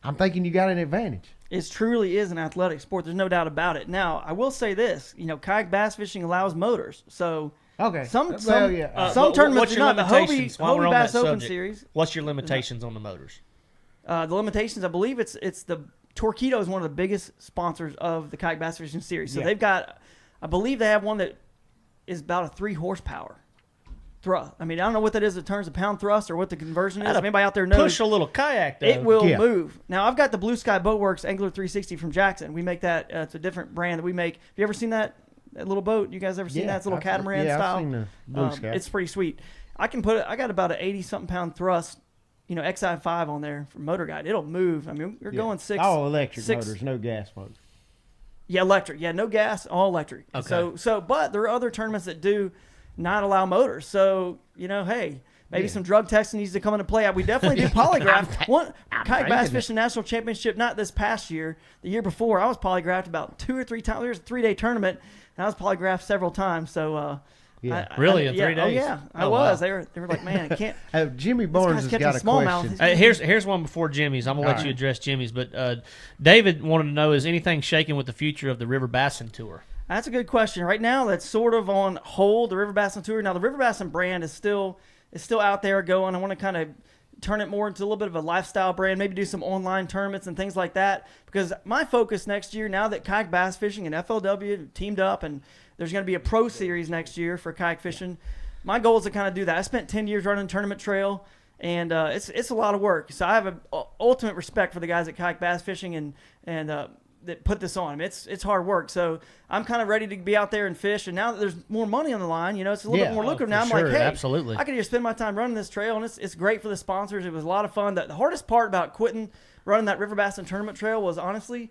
[SPEAKER 4] I'm thinking you got an advantage.
[SPEAKER 5] It truly is an athletic sport. There's no doubt about it. Now, I will say this: kayak bass fishing allows motors. So
[SPEAKER 4] Okay.
[SPEAKER 5] some
[SPEAKER 4] Well,
[SPEAKER 5] some
[SPEAKER 4] yeah.
[SPEAKER 5] some tournaments
[SPEAKER 1] what's
[SPEAKER 5] do
[SPEAKER 1] your
[SPEAKER 5] not. The Hobie,
[SPEAKER 1] limitations while we're
[SPEAKER 5] Hobie
[SPEAKER 1] on
[SPEAKER 5] Bass
[SPEAKER 1] that
[SPEAKER 5] Open
[SPEAKER 1] subject?
[SPEAKER 5] Series.
[SPEAKER 1] What's your limitations on the motors?
[SPEAKER 5] The limitations, I believe, it's the Torqeedo is one of the biggest sponsors of the kayak bass fishing series. So
[SPEAKER 4] Yeah.
[SPEAKER 5] they've got, I believe they have one that is about a 3 horsepower thrust. I mean, I don't know what that is in terms of pound thrust or what the conversion is. If anybody out there knows,
[SPEAKER 1] Push a little kayak though.
[SPEAKER 5] it will
[SPEAKER 4] Yeah.
[SPEAKER 5] move. Now, I've got the Blue Sky Boatworks Angler 360 from Jackson. We make that. It's a different brand that we make. Have you ever seen that little boat? You guys ever seen that? It's a little catamaran style.
[SPEAKER 4] I've seen the Blue Sky.
[SPEAKER 5] It's pretty sweet. I got about an 80-something pound thrust, XI5 on there for Motor Guide. It'll move. I mean, you're going six.
[SPEAKER 4] All electric
[SPEAKER 5] six-
[SPEAKER 4] motors, no gas motors.
[SPEAKER 5] Yeah, electric. Yeah, no gas, all electric.
[SPEAKER 1] Okay.
[SPEAKER 5] But there are other tournaments that do not allow motors. So, hey, maybe some drug testing needs to come into play. We definitely do polygraph. One kayak bass
[SPEAKER 4] thinking
[SPEAKER 5] fishing national championship, not this past year, the year before, I was polygraphed about 2 or 3 times. There was a 3-day tournament, and I was polygraphed several times. So,
[SPEAKER 4] Yeah.
[SPEAKER 1] Really, in 3
[SPEAKER 5] Oh
[SPEAKER 1] days?
[SPEAKER 5] yeah, I
[SPEAKER 1] Oh,
[SPEAKER 5] was.
[SPEAKER 1] wow.
[SPEAKER 5] They were like, man, it can't.
[SPEAKER 4] Jimmy Barnes
[SPEAKER 5] guy's
[SPEAKER 4] has
[SPEAKER 5] catching
[SPEAKER 4] got a
[SPEAKER 5] smallmouth.
[SPEAKER 4] question.
[SPEAKER 1] Here's one before Jimmy's. I'm gonna let
[SPEAKER 4] All
[SPEAKER 1] you
[SPEAKER 4] right.
[SPEAKER 1] address Jimmy's, but David wanted to know: is anything shaking with the future of the River Bassin Tour?
[SPEAKER 5] That's a good question. Right now, that's sort of on hold. The River Bassin Tour. Now, the River Bassin brand is still out there going. I want to kind of turn it more into a little bit of a lifestyle brand. Maybe do some online tournaments and things like that. Because my focus next year, now that kayak bass fishing and FLW teamed up, and there's going to be a pro series next year for kayak fishing. My goal is to kind of do that. I spent 10 years running tournament trail, and it's a lot of work. So I have an ultimate respect for the guys at kayak bass fishing and that put this on. It's hard work. So I'm kind of ready to be out there and fish. And now that there's more money on the line, it's a little
[SPEAKER 4] Yeah,
[SPEAKER 5] bit more lucrative.
[SPEAKER 1] for
[SPEAKER 5] Now I'm
[SPEAKER 1] sure,
[SPEAKER 5] like, hey,
[SPEAKER 1] absolutely.
[SPEAKER 5] I could just spend my time running this trail, and it's great for the sponsors. It was a lot of fun. The hardest part about quitting running that River Bassin tournament trail was honestly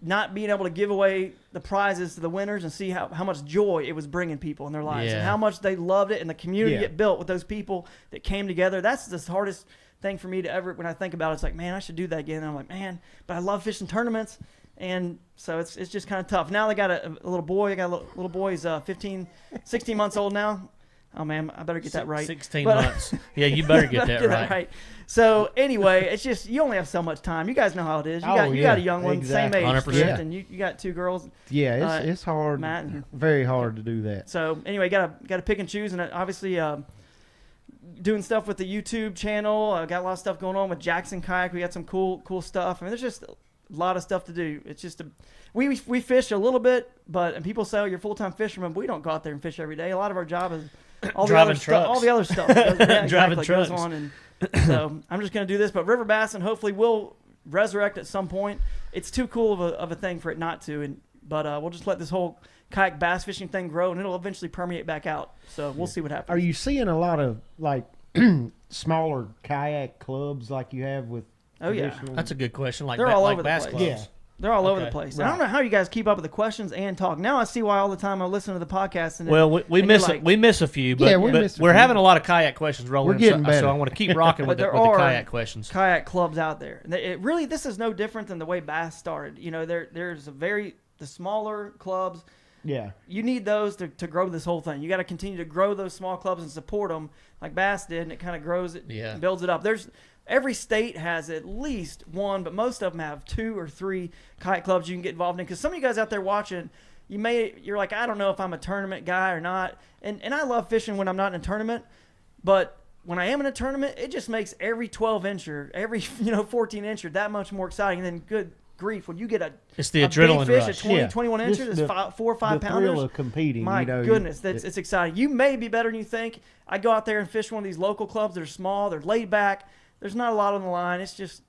[SPEAKER 5] not being able to give away the prizes to the winners and see how much joy it was bringing people in their lives and how much they loved it and the community it built with those people that came together. That's the hardest thing for me to ever, when I think about it, it's like, man, I should do that again. And I'm like, man, but I love fishing tournaments. And so it's just kind of tough. Now they got a little boy. I got a little boy. He's 16 months old now. Oh, man, I better get that right.
[SPEAKER 1] 16 months. Yeah, you better get that right.
[SPEAKER 5] So, anyway, it's just you only have so much time. You guys know how it is. You got a young one, same age,
[SPEAKER 1] 100%.
[SPEAKER 5] and you got 2 girls.
[SPEAKER 4] Yeah, it's hard.
[SPEAKER 5] Matt and,
[SPEAKER 4] very hard to do that.
[SPEAKER 5] So, anyway, got to pick and choose. And obviously doing stuff with the YouTube channel. Got a lot of stuff going on with Jackson Kayak. We got some cool stuff. I mean, there's just a lot of stuff to do. It's just we fish a little bit, and people say, oh, you're a full-time fisherman, but we don't go out there and fish every day. A lot of our job is all the other stuff.
[SPEAKER 1] Driving trucks.
[SPEAKER 5] Goes on, and so I'm just going to do this. But river bass, and hopefully will resurrect at some point. It's too cool of a thing for it not to. But we'll just let this whole kayak bass fishing thing grow, and it'll eventually permeate back out. So we'll see what happens.
[SPEAKER 4] Are you seeing a lot of like smaller kayak clubs like you have with?
[SPEAKER 5] Oh yeah,
[SPEAKER 1] that's a good question. Like
[SPEAKER 5] they're all
[SPEAKER 1] like
[SPEAKER 5] over
[SPEAKER 1] bass
[SPEAKER 5] the place.
[SPEAKER 1] clubs.
[SPEAKER 5] Yeah. They're all over the place. Right. I don't know how you guys keep up with the questions and talk. Now I see why all the time I listen to the podcast. And
[SPEAKER 1] we miss a few, but, we're having a lot of kayak questions rolling.
[SPEAKER 4] We're getting better.
[SPEAKER 1] So I want to keep rocking with the kayak questions.
[SPEAKER 5] Kayak clubs out there. This is no different than the way bass started. You know, there's the smaller clubs. Yeah, you need those to grow this whole thing. You got to continue to grow those small clubs and support them like Bass did, and it kind of grows it, and builds it up. Every state has at least one, but most of them have 2 or 3 kayak clubs you can get involved in. Because some of you guys out there watching, you're like, I don't know if I'm a tournament guy or not. And I love fishing when I'm not in a tournament, but when I am in a tournament, it just makes every 12-incher, every 14-incher that much more exciting. And then good grief, when you get
[SPEAKER 1] it's the adrenaline
[SPEAKER 5] big fish
[SPEAKER 1] rush.
[SPEAKER 5] at 20, 21 inches, it's 4 or 5 pounders.
[SPEAKER 4] The thrill of competing.
[SPEAKER 5] My goodness, it's exciting. You may be better than you think. I go out there and fish one of these local clubs. They're small. They're laid back. There's not a lot on the line. It's just,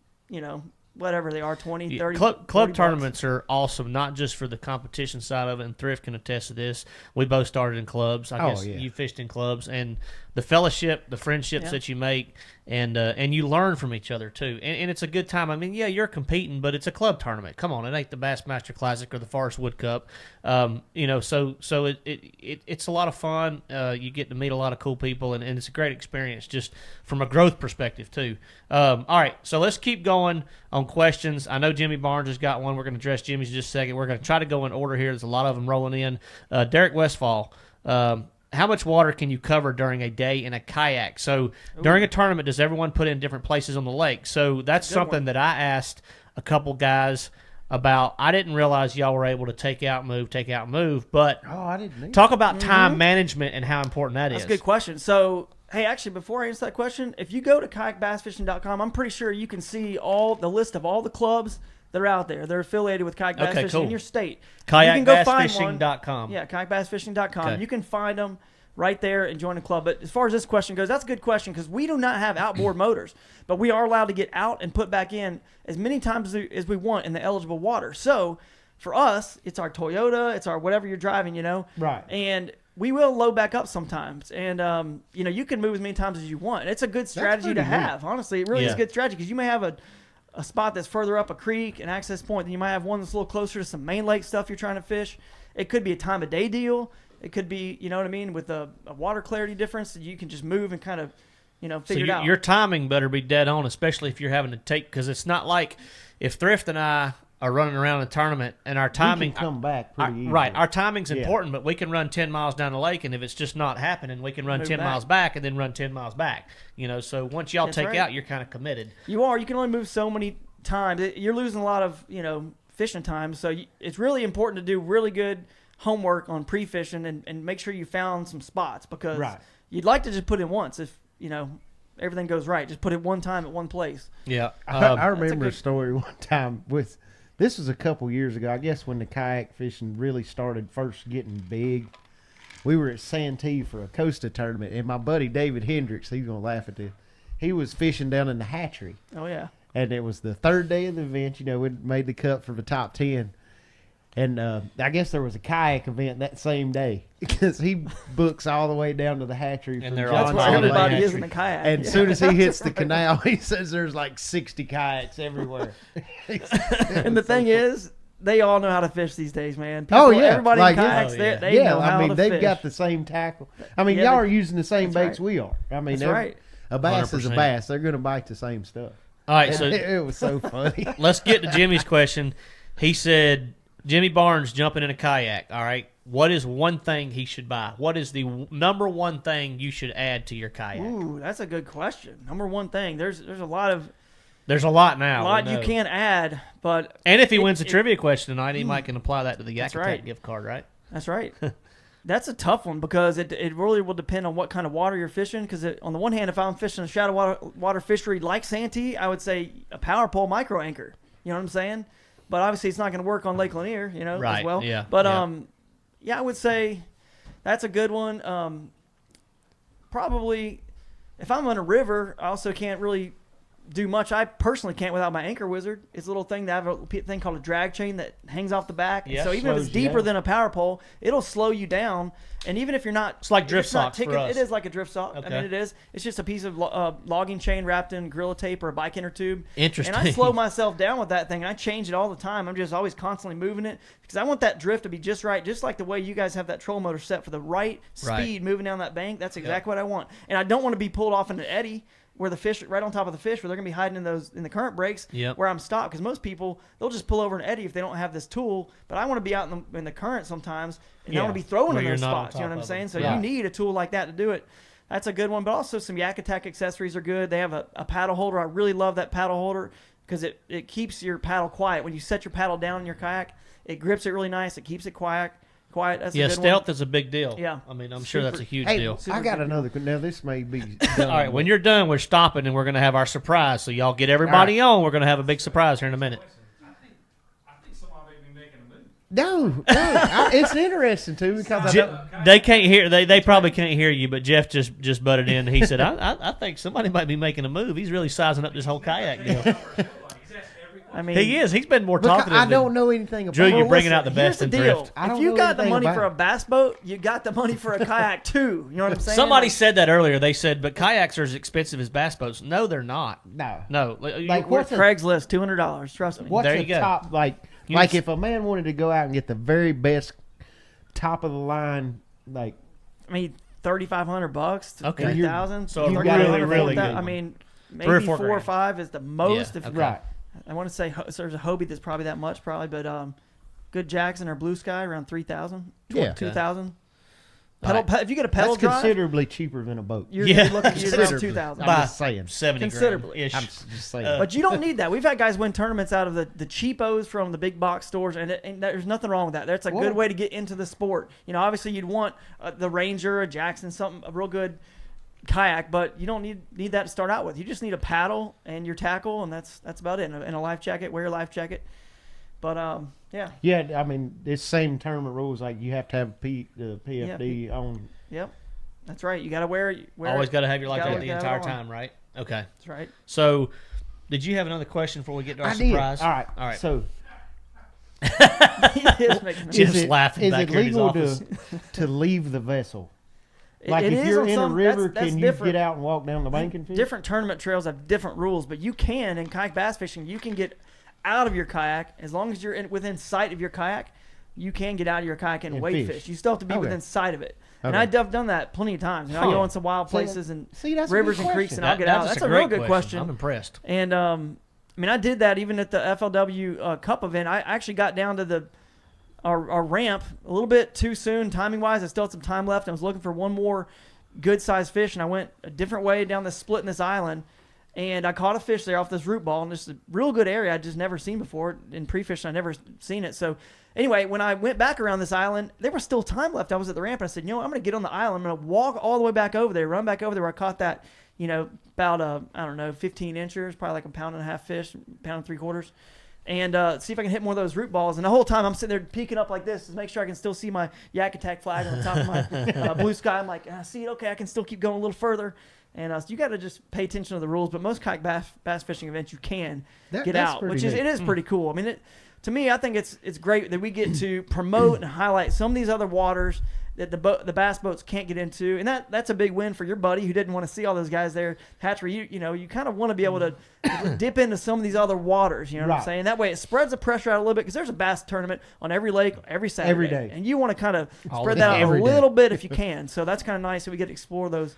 [SPEAKER 5] whatever they are, 20, 30.
[SPEAKER 1] Club tournaments are awesome, not just for the competition side of it, and Thrift can attest to this. We both started in clubs. I guess you fished in clubs. And the fellowship, the friendships that you make, and you learn from each other, too. And it's a good time. I mean, you're competing, but it's a club tournament. Come on, it ain't the Bassmaster Classic or the Forest Wood Cup. So it's a lot of fun. You get to meet a lot of cool people, and it's a great experience just from a growth perspective, too. All right, so let's keep going on questions. I know Jimmy Barnes has got one. We're going to address Jimmy's in just a second. We're going to try to go in order here. There's a lot of them rolling in. Derek Westfall, how much water can you cover during a day in a kayak? So during a tournament, does everyone put in different places on the lake? So that's something that I asked a couple guys about. I didn't realize y'all were able to take out, move, but
[SPEAKER 4] I didn't
[SPEAKER 1] talk about time management and how important that is.
[SPEAKER 5] That's a good question. So, hey, actually, before I answer that question, if you go to kayakbassfishing.com, I'm pretty sure you can see the list of all the clubs that are out there. They're affiliated with kayak bass fishing in your state.
[SPEAKER 1] Kayakbassfishing.com.
[SPEAKER 5] Yeah, kayakbassfishing.com. Okay. You can find them right there and join a club. But as far as this question goes, that's a good question because we do not have outboard motors, but we are allowed to get out and put back in as many times as we want in the eligible water. So for us, it's our Toyota, it's our whatever you're driving,
[SPEAKER 4] Right.
[SPEAKER 5] And we will load back up sometimes. And, you can move as many times as you want. It's a good strategy to have. Honestly, it really is a good strategy because you may have a spot that's further up a creek, an access point, then you might have one that's a little closer to some main lake stuff you're trying to fish. It could be a time of day deal. It could be, with a water clarity difference that you can just move and kind of, figure it out.
[SPEAKER 1] Your timing better be dead on, especially if you're having to take, because it's not like if Thrift and I are running around a tournament and our timing
[SPEAKER 4] we can come back pretty easily.
[SPEAKER 1] Right, our timing's important, but we can run 10 miles down the lake, and if it's just not happening, we can run 10 miles back and then run 10 miles back. So once y'all take out, you're kind of committed.
[SPEAKER 5] You can only move so many times. You're losing a lot of fishing time, so it's really important to do really good homework on pre-fishing and make sure you found some spots because you'd like to just put in once if everything goes right. Just put it one time at one place.
[SPEAKER 1] Yeah.
[SPEAKER 4] I remember a story one time this was a couple years ago, I guess, when the kayak fishing really started first getting big. We were at Santee for a Costa tournament, and my buddy David Hendricks, he's going to laugh at this, he was fishing down in the hatchery.
[SPEAKER 5] Oh, yeah.
[SPEAKER 4] And it was the third day of the event. We made the cut for the top 10. And I guess there was a kayak event that same day because he books all the way down to the hatchery.
[SPEAKER 1] And
[SPEAKER 5] that's where everybody is in the kayak.
[SPEAKER 4] And as soon as he hits the canal, he says there's like 60 kayaks everywhere.
[SPEAKER 5] And the thing is, they all know how to fish these days, man. Everybody
[SPEAKER 4] like,
[SPEAKER 5] in kayaks,
[SPEAKER 1] yeah.
[SPEAKER 5] they know how to
[SPEAKER 4] they've
[SPEAKER 5] fish.
[SPEAKER 4] got the same tackle. I mean,
[SPEAKER 5] Yeah,
[SPEAKER 4] y'all
[SPEAKER 5] they-
[SPEAKER 4] are using the same
[SPEAKER 5] that's
[SPEAKER 4] baits we are. I mean,
[SPEAKER 5] That's right.
[SPEAKER 4] a bass is a
[SPEAKER 1] 100%.
[SPEAKER 4] bass. They're going to bite the same stuff.
[SPEAKER 1] All right, so
[SPEAKER 4] It was so funny.
[SPEAKER 1] let's get to Jimmy's question. He said, Jimmy Barnes jumping in a kayak. All right, what is one thing he should buy? What is the number one thing you should add to your kayak?
[SPEAKER 5] Ooh, that's a good question. Number one thing, there's a lot of
[SPEAKER 1] There's a lot now.
[SPEAKER 5] you can add, but
[SPEAKER 1] And if he wins the trivia question tonight, he might can apply that to the Yak
[SPEAKER 5] That's right.
[SPEAKER 1] Attack gift card, right?
[SPEAKER 5] that's right. That's a tough one because it really will depend on what kind of water you're fishing. Because on the one hand, if I'm fishing a shallow water fishery like Santee, I would say a power pole micro anchor. You know what I'm saying? But obviously, it's not going to work on Lake Lanier, as
[SPEAKER 1] Right,
[SPEAKER 5] well.
[SPEAKER 1] yeah,
[SPEAKER 5] But
[SPEAKER 1] yeah.
[SPEAKER 5] I would say that's a good one. Probably, if I'm on a river, I also can't really do much. I personally can't without my anchor wizard. It's a little thing that I have a thing called a drag chain that hangs off the back.
[SPEAKER 1] Yeah,
[SPEAKER 5] so even if it's
[SPEAKER 4] slows you
[SPEAKER 5] deeper
[SPEAKER 4] down.
[SPEAKER 5] than a power pole, it'll slow you down. And even if you're not,
[SPEAKER 1] It's like
[SPEAKER 5] if
[SPEAKER 1] drift
[SPEAKER 5] it's not
[SPEAKER 1] socks for
[SPEAKER 5] ticking,
[SPEAKER 1] us.
[SPEAKER 5] it is like a drift sock. I
[SPEAKER 1] Okay.
[SPEAKER 5] mean, it is. It's just a piece of logging chain wrapped in Gorilla Tape or a bike inner tube.
[SPEAKER 1] Interesting.
[SPEAKER 5] And I slow myself down with that thing. I change it all the time. I'm just always constantly moving it because I want that drift to be just right, just like the way you guys have that troll motor set for the right speed moving down that bank. That's exactly what I want. And I don't want to be pulled off in an eddy where the fish right on top of the fish where they're going to be hiding in the current breaks
[SPEAKER 1] Yep.
[SPEAKER 5] where I'm stopped, because most people, they'll just pull over an eddy if they don't have this tool. But I want to be out in the current sometimes, and I
[SPEAKER 1] Yeah,
[SPEAKER 5] want to be throwing
[SPEAKER 1] where
[SPEAKER 5] in
[SPEAKER 1] you're
[SPEAKER 5] those
[SPEAKER 1] not on
[SPEAKER 5] spots. You know
[SPEAKER 1] top
[SPEAKER 5] what I'm
[SPEAKER 1] of
[SPEAKER 5] saying?
[SPEAKER 1] them.
[SPEAKER 5] So
[SPEAKER 4] Right.
[SPEAKER 5] you need a tool like that to do it. That's a good one. But also some Yak Attack accessories are good. They have a paddle holder. I really love that paddle holder because it keeps your paddle quiet. When you set your paddle down in your kayak, it grips it really nice. It keeps it quiet. That's
[SPEAKER 1] Yeah,
[SPEAKER 5] a good
[SPEAKER 1] stealth
[SPEAKER 5] one.
[SPEAKER 1] is a big deal.
[SPEAKER 5] Yeah.
[SPEAKER 1] I mean, I'm sure
[SPEAKER 5] Super-
[SPEAKER 1] that's a huge
[SPEAKER 4] Hey,
[SPEAKER 1] deal.
[SPEAKER 4] I got another. Now this may be.
[SPEAKER 1] All right, when you're done, we're stopping and we're going to have our surprise. So y'all get everybody on. We're going to have a big surprise here in a minute.
[SPEAKER 3] I think somebody may be making a move.
[SPEAKER 4] No, it's interesting too because I don't,
[SPEAKER 1] They can't hear. They probably can't hear you. But Jeff just butted in. He said, "I think somebody might be making a move. He's really sizing up this whole kayak deal.
[SPEAKER 5] I mean,
[SPEAKER 1] He is. He's been more
[SPEAKER 4] because
[SPEAKER 1] talkative.
[SPEAKER 4] I don't
[SPEAKER 1] than-
[SPEAKER 4] know anything about.
[SPEAKER 1] Drew, you're
[SPEAKER 5] Well,
[SPEAKER 1] bringing
[SPEAKER 5] listen,
[SPEAKER 1] out the
[SPEAKER 5] here's
[SPEAKER 1] best
[SPEAKER 5] the
[SPEAKER 1] in
[SPEAKER 5] deal.
[SPEAKER 1] thrift.
[SPEAKER 4] I
[SPEAKER 5] If
[SPEAKER 4] don't
[SPEAKER 5] you
[SPEAKER 4] know
[SPEAKER 5] got the
[SPEAKER 4] anything
[SPEAKER 5] money
[SPEAKER 4] about
[SPEAKER 5] for a
[SPEAKER 4] it.
[SPEAKER 5] bass boat, you got the money for a kayak too. You know what I'm saying?
[SPEAKER 1] Somebody
[SPEAKER 5] Like,
[SPEAKER 1] said that earlier. They said, but kayaks are as expensive as bass boats. No, they're not.
[SPEAKER 4] No.
[SPEAKER 1] No.
[SPEAKER 4] Like,
[SPEAKER 5] we're
[SPEAKER 4] what's a-
[SPEAKER 5] Craigslist, $200. Trust me.
[SPEAKER 4] What's
[SPEAKER 1] There
[SPEAKER 4] the
[SPEAKER 1] you go.
[SPEAKER 4] top like?
[SPEAKER 1] You
[SPEAKER 4] Like
[SPEAKER 1] just-
[SPEAKER 4] if a man wanted to go out and get the very best, top of the line, like
[SPEAKER 5] I mean, $3,500 to
[SPEAKER 1] Okay.
[SPEAKER 5] 3,000.
[SPEAKER 1] So a
[SPEAKER 4] You
[SPEAKER 1] really,
[SPEAKER 4] got
[SPEAKER 1] really,
[SPEAKER 4] it.
[SPEAKER 1] really
[SPEAKER 5] that.
[SPEAKER 1] good
[SPEAKER 5] I
[SPEAKER 1] one.
[SPEAKER 5] mean, maybe
[SPEAKER 1] 3 or
[SPEAKER 5] 4
[SPEAKER 1] 4
[SPEAKER 5] or
[SPEAKER 1] grand.
[SPEAKER 5] 5 is the most.
[SPEAKER 1] Yeah,
[SPEAKER 5] If
[SPEAKER 1] okay.
[SPEAKER 4] right.
[SPEAKER 5] I want to say so there's a Hobie that's probably that much, probably, but good Jackson or Blue Sky around 3,000,
[SPEAKER 4] Yeah.
[SPEAKER 5] 2,000.
[SPEAKER 1] Right.
[SPEAKER 5] If you get a pedal
[SPEAKER 4] That's
[SPEAKER 5] drive,
[SPEAKER 4] considerably cheaper than a boat.
[SPEAKER 5] you're
[SPEAKER 1] Yeah.
[SPEAKER 5] looking at around
[SPEAKER 4] Considerably.
[SPEAKER 5] 2,000.
[SPEAKER 4] I'm
[SPEAKER 1] By
[SPEAKER 4] just saying.
[SPEAKER 1] 70
[SPEAKER 5] Considerably.
[SPEAKER 1] grand-ish.
[SPEAKER 4] I'm just saying.
[SPEAKER 5] But you don't need that. We've had guys win tournaments out of the cheapos from the big box stores, and there's nothing wrong with that. That's a good
[SPEAKER 4] Well-
[SPEAKER 5] way to get into the sport. Obviously you'd want the Ranger, a Jackson, a real good kayak, but you don't need that to start out with. You just need a paddle and your tackle, and that's about it. And a life jacket. Wear your life jacket. But yeah.
[SPEAKER 4] Yeah, I mean, it's same tournament rules. Like you have to have PFD on.
[SPEAKER 5] Yep. That's right. You got to wear
[SPEAKER 1] Always
[SPEAKER 5] it.
[SPEAKER 1] got to have your life
[SPEAKER 5] Gotta
[SPEAKER 1] jacket the
[SPEAKER 5] have it
[SPEAKER 1] entire
[SPEAKER 5] on.
[SPEAKER 1] time, right? Okay.
[SPEAKER 5] That's right.
[SPEAKER 1] So, did you have another question before we get to our
[SPEAKER 4] I did.
[SPEAKER 1] surprise?
[SPEAKER 4] All right.
[SPEAKER 1] All right.
[SPEAKER 4] So
[SPEAKER 5] He is making a-
[SPEAKER 1] Just laughing
[SPEAKER 4] is
[SPEAKER 1] back
[SPEAKER 4] it
[SPEAKER 1] here in his
[SPEAKER 4] legal
[SPEAKER 1] office.
[SPEAKER 4] to leave the vessel? Like
[SPEAKER 5] It
[SPEAKER 4] if
[SPEAKER 5] is
[SPEAKER 4] you're
[SPEAKER 5] on
[SPEAKER 4] in a
[SPEAKER 5] some-
[SPEAKER 4] river,
[SPEAKER 5] that's
[SPEAKER 4] can you
[SPEAKER 5] different.
[SPEAKER 4] get out and walk down the bank and fish?
[SPEAKER 5] Different tournament trails have different rules, but you can in kayak bass fishing. You can get out of your kayak as long as you're within sight of your kayak. You can get out of your kayak and
[SPEAKER 4] And
[SPEAKER 5] wade
[SPEAKER 4] fish.
[SPEAKER 5] fish. You still have to be
[SPEAKER 4] Okay.
[SPEAKER 5] within sight of it. And
[SPEAKER 4] Okay.
[SPEAKER 5] I've done that plenty of times. I
[SPEAKER 4] Huh.
[SPEAKER 5] go in some wild
[SPEAKER 4] See,
[SPEAKER 5] places and
[SPEAKER 4] see, that's a
[SPEAKER 5] rivers
[SPEAKER 4] good
[SPEAKER 5] and creeks,
[SPEAKER 4] question.
[SPEAKER 5] and I'll get out.
[SPEAKER 1] is
[SPEAKER 5] That's a real good question.
[SPEAKER 1] I'm impressed.
[SPEAKER 5] And I mean, I did that even at the FLW Cup event. I actually got down to our ramp a little bit too soon, timing wise. I still had some time left. I was looking for one more good sized fish, and I went a different way down this split in this island. And I caught a fish there off this root ball, and this is a real good area I'd just never seen before. In pre-fishing, I'd never seen it. So anyway, when I went back around this island, there was still time left. I was at the ramp, and I said, I'm going to get on the island. I'm going to walk all the way back over there, run back over there where I caught that, about, 15 inches, probably like a pound and a half fish, pound and 3/4. And see if I can hit more of those root balls. And the whole time I'm sitting there peeking up like this to make sure I can still see my Yak Attack flag on the top of my Blue Sky. I'm like, I see it. Okay, I can still keep going a little further. And so you got to just pay attention to the rules. But most kayak bass fishing events, you can get
[SPEAKER 4] that's
[SPEAKER 5] out,
[SPEAKER 4] pretty
[SPEAKER 5] which is
[SPEAKER 4] neat.
[SPEAKER 5] it is pretty cool. I mean, to me, I think it's great that we get to promote and highlight some of these other waters that the bass boats can't get into, and that's a big win for your buddy who didn't want to see all those guys there. Hatchery, you kind of want to be able to dip into some of these other waters. You know what I'm saying? That way it spreads the pressure out a little bit because there's a bass tournament on every lake every Saturday,
[SPEAKER 4] every day,
[SPEAKER 5] and you want to kind of spread that out a little bit if you can. So that's kind of nice that we get to explore those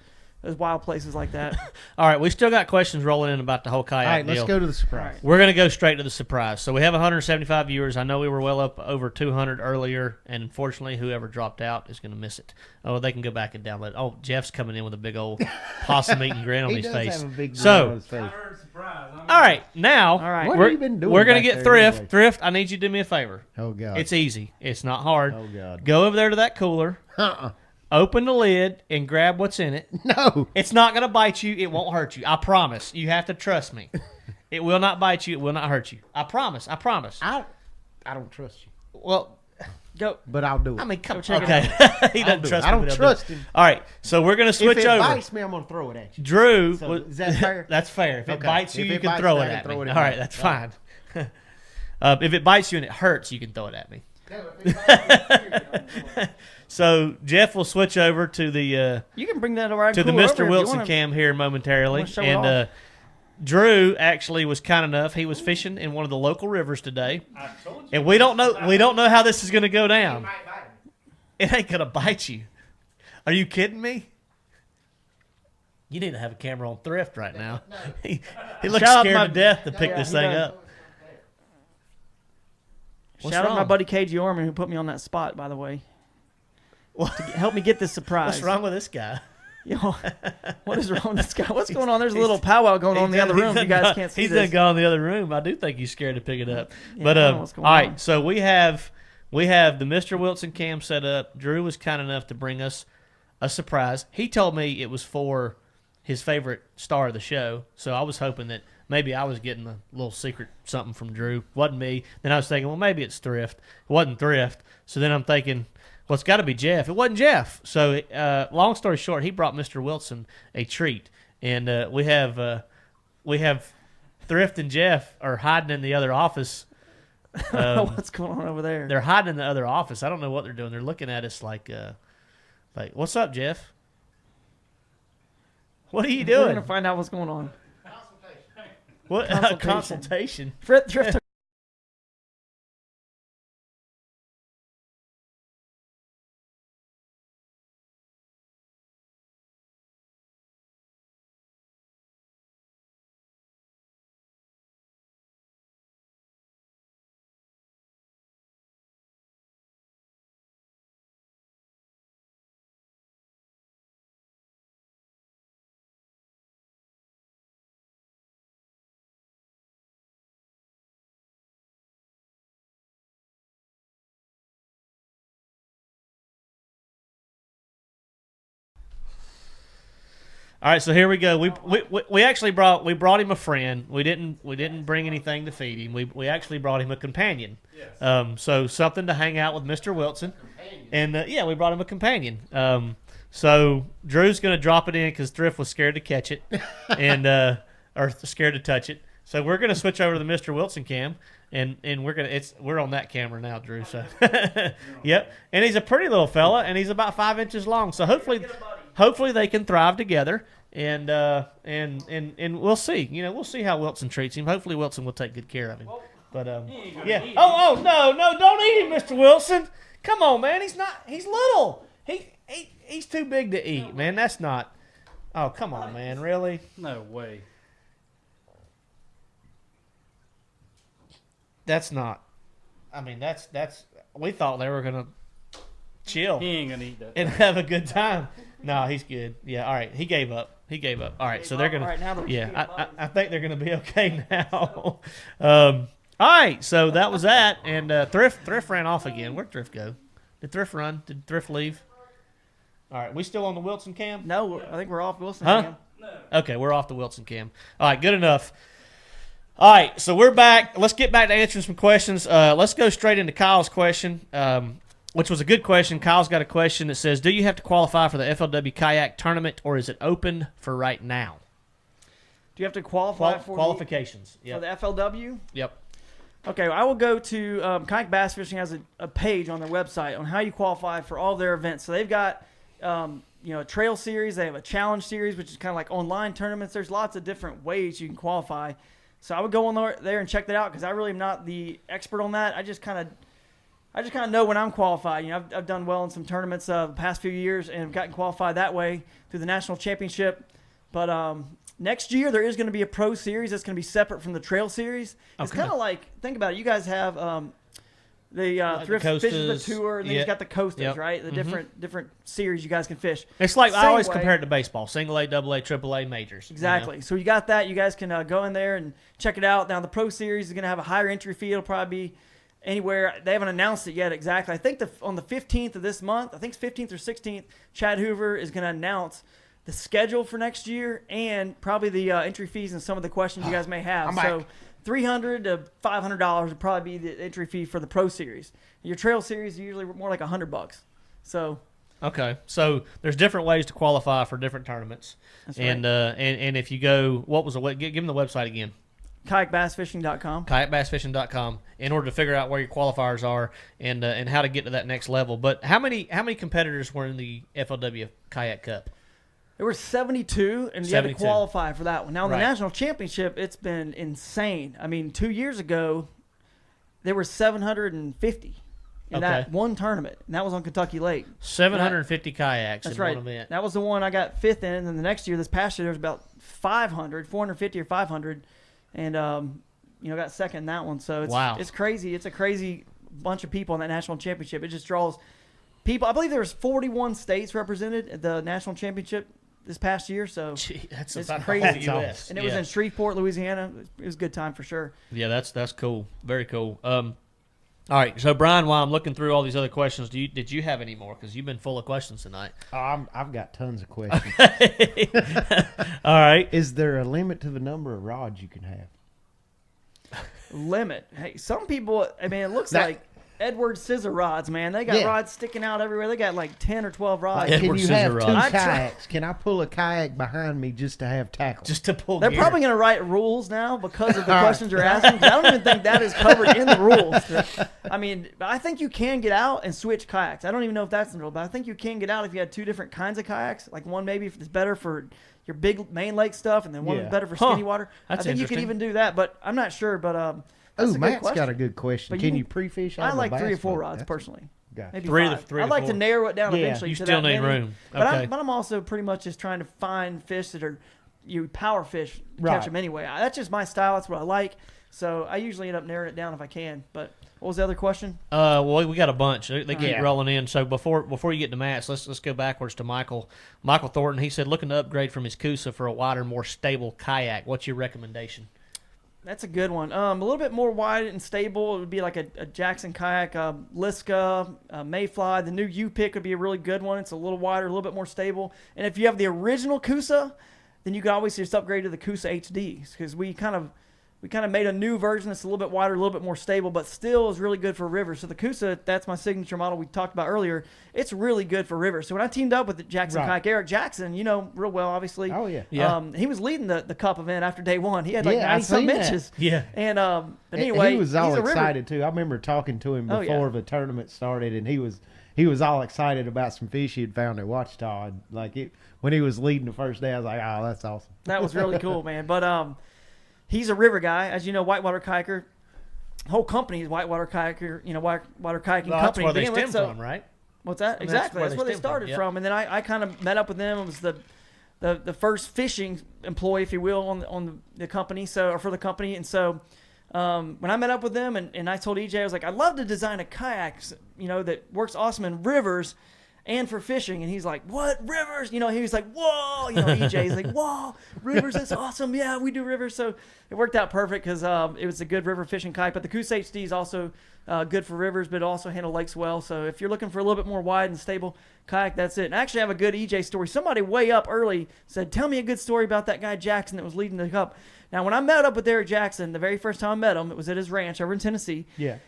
[SPEAKER 5] wild places like that.
[SPEAKER 1] All right, we still got questions rolling in about the whole kayak
[SPEAKER 4] All right,
[SPEAKER 1] deal.
[SPEAKER 4] let's go to the surprise.
[SPEAKER 1] We're going to go straight to the surprise. So we have 175 viewers. I know we were well up over 200 earlier, and unfortunately, whoever dropped out is going to miss it. Oh, they can go back and download it. Oh, Jeff's coming in with a big old possum-eating grin on his face.
[SPEAKER 4] Have a big
[SPEAKER 1] So,
[SPEAKER 4] grin on his face.
[SPEAKER 3] I heard a surprise.
[SPEAKER 1] all right, now
[SPEAKER 4] What have you been doing
[SPEAKER 1] we're going to
[SPEAKER 4] back
[SPEAKER 1] get
[SPEAKER 4] there
[SPEAKER 1] Thrift.
[SPEAKER 4] anyway?
[SPEAKER 1] Thrift, I need you to do me a favor.
[SPEAKER 4] Oh God,
[SPEAKER 1] It's easy. It's not hard.
[SPEAKER 4] Oh God,
[SPEAKER 1] Go over there to that cooler. Open the lid and grab what's in it.
[SPEAKER 4] no.
[SPEAKER 1] It's not going to bite you. It won't hurt you. I promise. You have to trust me. It will not bite you. It will not hurt you. I promise. I promise.
[SPEAKER 4] I don't trust you,
[SPEAKER 1] Well, go.
[SPEAKER 4] but I'll do it.
[SPEAKER 1] I mean, come
[SPEAKER 5] check it
[SPEAKER 1] okay. He doesn't
[SPEAKER 4] do it.
[SPEAKER 1] trust
[SPEAKER 4] I
[SPEAKER 1] me,
[SPEAKER 4] don't
[SPEAKER 1] but he'll
[SPEAKER 4] trust
[SPEAKER 1] do it.
[SPEAKER 4] him.
[SPEAKER 1] All right. So we're going to switch
[SPEAKER 4] if it
[SPEAKER 1] over.
[SPEAKER 4] bites me, I'm gonna throw it at you.
[SPEAKER 1] Drew.
[SPEAKER 4] So, is that fair?
[SPEAKER 1] That's fair. If it
[SPEAKER 4] Okay.
[SPEAKER 1] bites you,
[SPEAKER 4] If
[SPEAKER 1] you
[SPEAKER 4] it
[SPEAKER 1] can
[SPEAKER 4] bites
[SPEAKER 1] throw
[SPEAKER 4] me,
[SPEAKER 1] it
[SPEAKER 4] I can
[SPEAKER 1] at
[SPEAKER 4] throw
[SPEAKER 1] me.
[SPEAKER 4] it
[SPEAKER 1] All
[SPEAKER 4] at
[SPEAKER 1] right.
[SPEAKER 4] you.
[SPEAKER 1] That's fine. If it bites you and it hurts, you can throw it at me. So Jeff will switch over to the
[SPEAKER 5] You can bring that over
[SPEAKER 1] to the Mr. Wilson cam here momentarily,
[SPEAKER 5] wanna show it
[SPEAKER 1] and
[SPEAKER 5] off.
[SPEAKER 1] Drew actually was kind enough. He was fishing in one of the local rivers today,
[SPEAKER 3] I told you.
[SPEAKER 1] and we don't know how this is going to go down. It ain't going to bite you. Are you kidding me? You need to have a camera on Thrift right now. He looks
[SPEAKER 5] Shout out
[SPEAKER 1] scared
[SPEAKER 5] my-
[SPEAKER 1] to death to pick
[SPEAKER 5] Yeah,
[SPEAKER 1] this
[SPEAKER 5] he
[SPEAKER 1] thing
[SPEAKER 5] does.
[SPEAKER 1] up. What's
[SPEAKER 5] Shout out to my
[SPEAKER 1] wrong?
[SPEAKER 5] buddy KG Orman who put me on that spot, by the way.
[SPEAKER 1] What-
[SPEAKER 5] Help me get this surprise.
[SPEAKER 1] What's wrong with this guy?
[SPEAKER 5] Yo, what is wrong with this guy? What's going on? There's a little powwow going on in the other room. You guys can't see
[SPEAKER 1] He's
[SPEAKER 5] this.
[SPEAKER 1] done gone in the other room. I do think he's scared to pick it up.
[SPEAKER 5] Yeah,
[SPEAKER 1] But
[SPEAKER 5] I don't know what's going
[SPEAKER 1] all right,
[SPEAKER 5] on.
[SPEAKER 1] so we have the Mr. Wilson cam set up. Drew was kind enough to bring us a surprise. He told me it was for his favorite star of the show, so I was hoping that maybe I was getting a little secret something from Drew. Wasn't me. Then I was thinking, well, maybe it's Thrift. It wasn't Thrift. So then I'm thinking, well, it's got to be Jeff. It wasn't Jeff. So long story short, he brought Mr. Wilson a treat, and we have Thrift and Jeff are hiding in the other office.
[SPEAKER 5] What's going on over there?
[SPEAKER 1] They're hiding in the other office. I don't know what they're doing. They're looking at us like, what's up, Jeff? What are you
[SPEAKER 5] We're
[SPEAKER 1] doing?
[SPEAKER 5] going to find out what's going on.
[SPEAKER 1] What
[SPEAKER 5] Consultation.
[SPEAKER 1] consultation?
[SPEAKER 5] Thrift took
[SPEAKER 1] All right, so here we go. We actually brought him a friend. We didn't bring anything to feed him. We actually brought him a companion.
[SPEAKER 3] Yes.
[SPEAKER 1] So something to hang out with Mr. Wilson. And yeah, we brought him a companion. So Drew's gonna drop it in because Thrift was scared to catch it, and or scared to touch it. So we're gonna switch over to the Mr. Wilson cam, and we're on that camera now, Drew. So yep, and he's a pretty little fella, and he's about 5 inches long. So hopefully they can thrive together, and we'll see. We'll see how Wilson treats him. Hopefully Wilson will take good care of him. But yeah. Oh no, don't eat him, Mr. Wilson. Come on, man. He's little. He's too big to eat, man. That's not. Oh, come on, man. Really?
[SPEAKER 3] No way.
[SPEAKER 1] That's not. I mean, that's. We thought they were gonna chill
[SPEAKER 3] He ain't gonna eat that.
[SPEAKER 1] and have a good time. No, he's good. Yeah. All right. He gave up. All right. So they're gonna.
[SPEAKER 5] All right, now they're
[SPEAKER 1] Yeah. I think they're gonna be okay now. All right. So that was that, and Thrift ran off again. Where'd Thrift go? Did Thrift run? Did Thrift leave? All right. We still on the Wilson cam?
[SPEAKER 5] No, I think we're off Wilson.
[SPEAKER 1] Huh?
[SPEAKER 5] Cam.
[SPEAKER 1] Okay, we're off the Wilson cam. All right, good enough. All right, so we're back. Let's get back to answering some questions. Let's go straight into Kyle's question, which was a good question. Kyle's got a question that says, do you have to qualify for the FLW kayak tournament, or is it open for right now?
[SPEAKER 5] Do you have to qualify for
[SPEAKER 1] Qualifications.
[SPEAKER 5] the
[SPEAKER 1] Yep.
[SPEAKER 5] FLW?
[SPEAKER 1] Yep.
[SPEAKER 5] Okay, I will go to Kayak Bass Fishing has a page on their website on how you qualify for all their events. So they've got a trail series. They have a challenge series, which is kind of like online tournaments. There's lots of different ways you can qualify. So I would go on there and check that out because I really am not the expert on that. I just kind of know when I'm qualified. I've done well in some tournaments the past few years and have gotten qualified that way through the national championship. But next year there is going to be a pro series that's going to be separate from the trail series. It's kind of like, think about it. You guys have the Thrift Fishes the Tour, and then you've got the Coastas, right? The different series you guys can fish.
[SPEAKER 1] It's like I always compare it to baseball: single A, double A, triple A, majors.
[SPEAKER 5] Exactly. So you got that. You guys can go in there and check it out. Now the pro series is going to have a higher entry fee. It'll probably be anywhere. They haven't announced it yet exactly. I think on the 15th of this month, I think it's 15th or 16th, Chad Hoover is going to announce the schedule for next year and probably the entry fees and some of the questions you guys may have. So $300 to $500 would probably be the entry fee for the pro series. Your trail series is usually more like $100. So
[SPEAKER 1] okay, so there's different ways to qualify for different tournaments. That's right. And if you go, what was give them the website again?
[SPEAKER 5] KayakBassFishing.com.
[SPEAKER 1] KayakBassFishing.com in order to figure out where your qualifiers are and how to get to that next level. But how many competitors were in the FLW Kayak Cup?
[SPEAKER 5] There were 72, and you had to qualify for that one. Now, in the national championship, it's been insane. I mean, 2 years ago, there were 750 in that one tournament, and that was on Kentucky Lake.
[SPEAKER 1] 750 kayaks in one event.
[SPEAKER 5] That was the one I got fifth in, and then the next year, this past year, there was about 450 or 500, and got second in that one. So it's crazy. It's a crazy bunch of people in that national championship. It just draws people. I believe there was 41 states represented at the national championship this past year, so
[SPEAKER 1] that's
[SPEAKER 5] it's
[SPEAKER 1] about
[SPEAKER 5] crazy.
[SPEAKER 1] The US.
[SPEAKER 5] And it was in Shreveport, Louisiana. It was a good time for sure.
[SPEAKER 1] Yeah, that's cool. Very cool. All right, so Brian, while I'm looking through all these other questions, did you have any more? Because you've been full of questions tonight.
[SPEAKER 4] I've got tons of questions.
[SPEAKER 1] All right.
[SPEAKER 4] Is there a limit to the number of rods you can have?
[SPEAKER 5] Limit? Hey, some people. I mean, it looks like Edward scissor rods, man. They got rods sticking out everywhere. They got like 10 or 12 rods.
[SPEAKER 4] Can you have two kayaks? Can I pull a kayak behind me just to have tackle?
[SPEAKER 1] Just to pull
[SPEAKER 5] They're
[SPEAKER 1] gear.
[SPEAKER 5] probably going to write rules now because of the questions you're asking. I don't even think that is covered in the rules. I mean, I think you can get out and switch kayaks. I don't even know if that's in the rule, but I think you can get out if you had two different kinds of kayaks. Like one maybe if it's better for your big main lake stuff, and then one is better for skinny water. I think you can even do that, but I'm not sure. But
[SPEAKER 4] Matt's got a good question. Can you pre-fish?
[SPEAKER 5] I like 3 or 4 rods personally.
[SPEAKER 4] Gotcha.
[SPEAKER 5] Maybe
[SPEAKER 1] three
[SPEAKER 5] 5.
[SPEAKER 1] to
[SPEAKER 5] I'd like to narrow it down eventually.
[SPEAKER 1] You
[SPEAKER 5] to
[SPEAKER 1] still
[SPEAKER 5] that
[SPEAKER 1] need
[SPEAKER 5] many.
[SPEAKER 1] room.
[SPEAKER 5] But I'm also pretty much just trying to find fish that are power fish, catch them anyway. That's just my style. That's what I like. So I usually end up narrowing it down if I can. But what was the other question?
[SPEAKER 1] Well, we got a bunch. They keep rolling in. So before you get to Matt's, let's go backwards to Michael. Michael Thornton. He said looking to upgrade from his Coosa for a wider, more stable kayak. What's your recommendation?
[SPEAKER 5] That's a good one. A little bit more wide and stable. It would be like a Jackson kayak, Liska, Mayfly. The new U-Pick would be a really good one. It's a little wider, a little bit more stable. And if you have the original Coosa, then you can always just upgrade to the Coosa HDs because we kind of made a new version that's a little bit wider, a little bit more stable, but still is really good for rivers. So the Coosa, that's my signature model we talked about earlier. It's really good for rivers. So when I teamed up with the Jackson Kayak, Eric Jackson, real well, obviously.
[SPEAKER 4] Oh, yeah.
[SPEAKER 5] He was leading the Cup event after day one. He had like 90-some inches.
[SPEAKER 1] Yeah.
[SPEAKER 5] And but anyway,
[SPEAKER 4] he was all excited too. I remember talking to him before the tournament started, and he was all excited about some fish he had found at Ouachita. And when he was leading the first day, I was like, "Oh, that's awesome."
[SPEAKER 5] That was really cool, man. But he's a river guy, as you know, whitewater kayaker. The whole company is whitewater kayaker, whitewater kayaking company.
[SPEAKER 1] That's where they stem from, right?
[SPEAKER 5] What's that? Exactly. That's where they started from. And then I kind of met up with them. It was the first fishing employee, if you will, on the company, or for the company. And so when I met up with them and I told EJ, I was like, I'd love to design a kayak, that works awesome in rivers and for fishing. And he's like, what, rivers? He was like, whoa. EJ's like, whoa, rivers, that's awesome. Yeah, we do rivers. So it worked out perfect because it was a good river fishing kayak. But the Coosa HD is also good for rivers, but it also handle lakes well. So if you're looking for a little bit more wide and stable kayak, that's it. And I actually have a good EJ story. Somebody way up early said, tell me a good story about that guy Jackson that was leading the Cup. Now, when I met up with Eric Jackson, the very first time I met him, it was at his ranch over in Tennessee.
[SPEAKER 4] Yeah.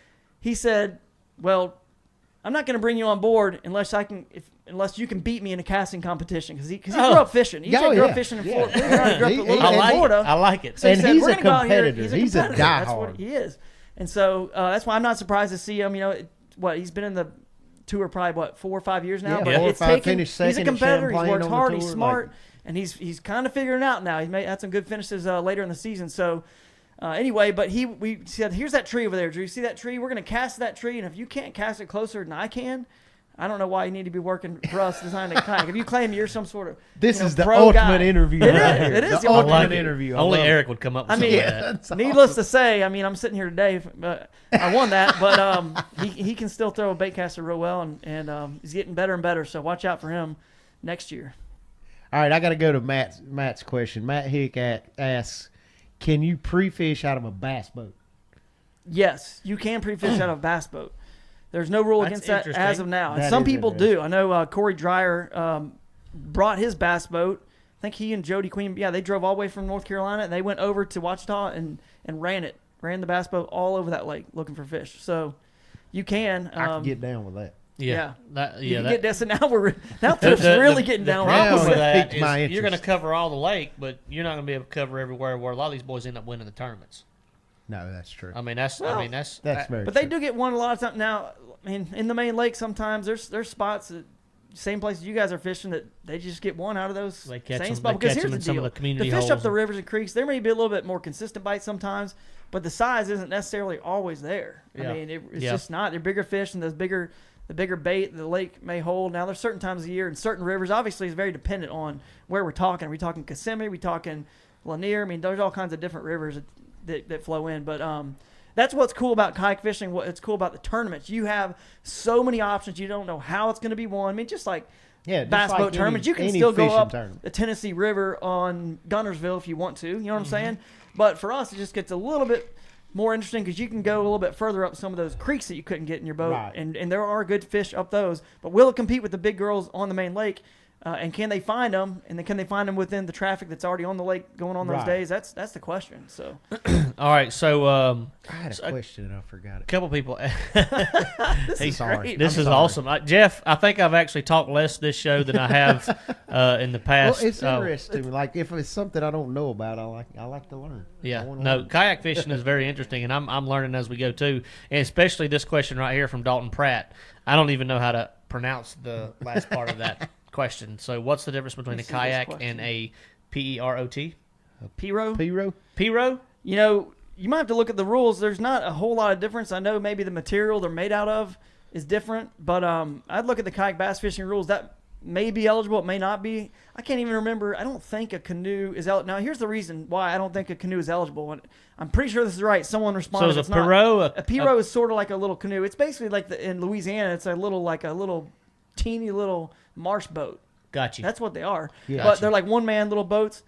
[SPEAKER 5] He said, well, I'm not going to bring you on board unless you can beat me in a casting competition because he grew up fishing. He grew up fishing in Florida. He grew up in Florida.
[SPEAKER 1] I like it.
[SPEAKER 5] So
[SPEAKER 4] and
[SPEAKER 5] he said,
[SPEAKER 4] he's
[SPEAKER 5] we're
[SPEAKER 4] a
[SPEAKER 5] gonna go out here.
[SPEAKER 4] competitor. He's a diehard.
[SPEAKER 5] That's what he is. And so that's why I'm not surprised to see him. He's been in the tour probably 4 or 5 years now.
[SPEAKER 4] Yeah,
[SPEAKER 5] but
[SPEAKER 4] 4 or
[SPEAKER 5] it's
[SPEAKER 4] 5,
[SPEAKER 5] taken.
[SPEAKER 4] finished
[SPEAKER 5] He's a
[SPEAKER 4] second at
[SPEAKER 5] competitor. He's
[SPEAKER 4] Champlain
[SPEAKER 5] worked
[SPEAKER 4] on the
[SPEAKER 5] hard. He's
[SPEAKER 4] tour,
[SPEAKER 5] smart,
[SPEAKER 4] like-
[SPEAKER 5] and he's kind of figuring it out now. He had some good finishes later in the season. So anyway, but we said, here's that tree over there, Drew. See that tree? We're going to cast that tree, and if you can't cast it closer than I can, I don't know why you need to be working for us designing a kayak. If you claim you're some sort of
[SPEAKER 4] This is the
[SPEAKER 5] pro
[SPEAKER 4] ultimate
[SPEAKER 5] guy.
[SPEAKER 4] interview.
[SPEAKER 5] It
[SPEAKER 4] right
[SPEAKER 5] is.
[SPEAKER 4] here.
[SPEAKER 5] It is
[SPEAKER 4] the
[SPEAKER 5] the
[SPEAKER 4] ultimate
[SPEAKER 5] ultimate
[SPEAKER 4] interview. I
[SPEAKER 1] Only
[SPEAKER 4] love it.
[SPEAKER 1] Eric would come up with
[SPEAKER 5] I
[SPEAKER 1] something
[SPEAKER 5] mean,
[SPEAKER 1] like that.
[SPEAKER 4] That's
[SPEAKER 5] needless
[SPEAKER 4] awesome.
[SPEAKER 5] to say, I mean, I'm sitting here today. I won that, but he can still throw a bait caster real well, and he's getting better and better. So watch out for him next year.
[SPEAKER 4] All right, I got to go to Matt's question. Matt Hick asks, can you pre-fish out of a bass boat?
[SPEAKER 5] Yes, you can pre-fish out of a bass boat. There's no rule
[SPEAKER 1] That's
[SPEAKER 5] against that
[SPEAKER 1] interesting.
[SPEAKER 5] as of now. And
[SPEAKER 4] That
[SPEAKER 5] some
[SPEAKER 4] is
[SPEAKER 5] people
[SPEAKER 4] interesting.
[SPEAKER 5] do. I know Corey Dreyer brought his bass boat. I think he and Jody Queen, they drove all the way from North Carolina, and they went over to Wichita and ran the bass boat all over that lake looking for fish. So you can.
[SPEAKER 4] I can get down with that.
[SPEAKER 5] Yeah.
[SPEAKER 1] That,
[SPEAKER 5] You
[SPEAKER 1] yeah,
[SPEAKER 5] can
[SPEAKER 1] that,
[SPEAKER 5] get this, and now Thrift's really getting down.
[SPEAKER 1] problem
[SPEAKER 4] Now
[SPEAKER 1] with
[SPEAKER 4] it
[SPEAKER 1] that
[SPEAKER 4] piqued my
[SPEAKER 1] is you're going to
[SPEAKER 4] interest.
[SPEAKER 1] cover all the lake, but you're not going to be able to cover everywhere where a lot of these boys end up winning the tournaments.
[SPEAKER 4] No, that's true.
[SPEAKER 1] I mean, that's
[SPEAKER 4] That's very
[SPEAKER 5] But
[SPEAKER 4] true.
[SPEAKER 5] they do get one a lot of times. Now, I mean, in the main lake, sometimes there's spots that same places you guys are fishing that they just get one out of those
[SPEAKER 1] They catch
[SPEAKER 5] same
[SPEAKER 1] them-
[SPEAKER 5] spot.
[SPEAKER 1] they
[SPEAKER 5] Because
[SPEAKER 1] catch
[SPEAKER 5] here's
[SPEAKER 1] them
[SPEAKER 5] the
[SPEAKER 1] in some of
[SPEAKER 5] deal:
[SPEAKER 1] the community
[SPEAKER 5] fish up
[SPEAKER 1] holes
[SPEAKER 5] the
[SPEAKER 1] and-
[SPEAKER 5] rivers and creeks, there may be a little bit more consistent bites sometimes, but the size isn't necessarily always there.
[SPEAKER 1] Yeah.
[SPEAKER 5] I mean, it's
[SPEAKER 1] Yeah.
[SPEAKER 5] just not. They're bigger fish, and the bigger bait the lake may hold. Now, there's certain times of the year and certain rivers. Obviously, it's very dependent on where we're talking. Are we talking Kissimmee? Are we talking Lanier? I mean, there's all kinds of different rivers that flow in. But that's what's cool about kayak fishing. What's cool about the tournaments. You have so many options. You don't know how it's going to be won. I mean, just like
[SPEAKER 4] just
[SPEAKER 5] bass
[SPEAKER 4] like
[SPEAKER 5] boat tournaments, you can
[SPEAKER 4] any
[SPEAKER 5] still go
[SPEAKER 4] fishing
[SPEAKER 5] up
[SPEAKER 4] tournament.
[SPEAKER 5] the Tennessee River on Gunnersville if you want to. You know what I'm saying? But for us, it just gets a little bit more interesting because you can go a little bit further up some of those creeks that you couldn't get in your boat,
[SPEAKER 4] Right.
[SPEAKER 5] and there are good fish up those. But will it compete with the big girls on the main lake? And can they find them? And then can they find them within the traffic that's already on the lake going on those
[SPEAKER 4] Right.
[SPEAKER 5] days? That's the question. So
[SPEAKER 1] All right, so
[SPEAKER 4] I had a question and I forgot
[SPEAKER 1] a
[SPEAKER 4] it.
[SPEAKER 1] couple people.
[SPEAKER 5] this is
[SPEAKER 4] sorry.
[SPEAKER 5] great.
[SPEAKER 1] This
[SPEAKER 4] I'm
[SPEAKER 1] is
[SPEAKER 4] sorry.
[SPEAKER 1] awesome, Jeff. I think I've actually talked less this show than I have in the
[SPEAKER 4] Well,
[SPEAKER 1] past.
[SPEAKER 4] it's interesting. Like if it's something I don't know about, I like to learn. I
[SPEAKER 1] Yeah,
[SPEAKER 4] wanna
[SPEAKER 1] no,
[SPEAKER 4] learn.
[SPEAKER 1] kayak fishing is very interesting, and I'm learning as we go too. And especially this question right here from Dalton Pratt. I don't even know how to pronounce the last part of that question. So, what's the difference between
[SPEAKER 5] Let's
[SPEAKER 1] a
[SPEAKER 5] see this
[SPEAKER 1] kayak
[SPEAKER 5] question.
[SPEAKER 1] and a PEROT?
[SPEAKER 5] Piro.
[SPEAKER 4] Piro?
[SPEAKER 1] Piro?
[SPEAKER 5] You know, you might have to look at the rules. There's not a whole lot of difference. I know maybe the material they're made out of is different, but I'd look at the kayak bass fishing rules. That may be eligible. It may not be. I can't even remember. I don't think a canoe is eligible. Now, here's the reason why I don't think a canoe is eligible. And I'm pretty sure this is right. Someone responded.
[SPEAKER 1] So, is
[SPEAKER 5] it's
[SPEAKER 1] a
[SPEAKER 5] not.
[SPEAKER 1] Piro
[SPEAKER 5] A Piro is sort of like a little canoe. It's basically like in Louisiana, it's a little teeny little marsh boat.
[SPEAKER 1] Got you.
[SPEAKER 5] That's what they are.
[SPEAKER 4] Yeah.
[SPEAKER 5] But
[SPEAKER 1] Gotcha.
[SPEAKER 5] they're like one-man little boats.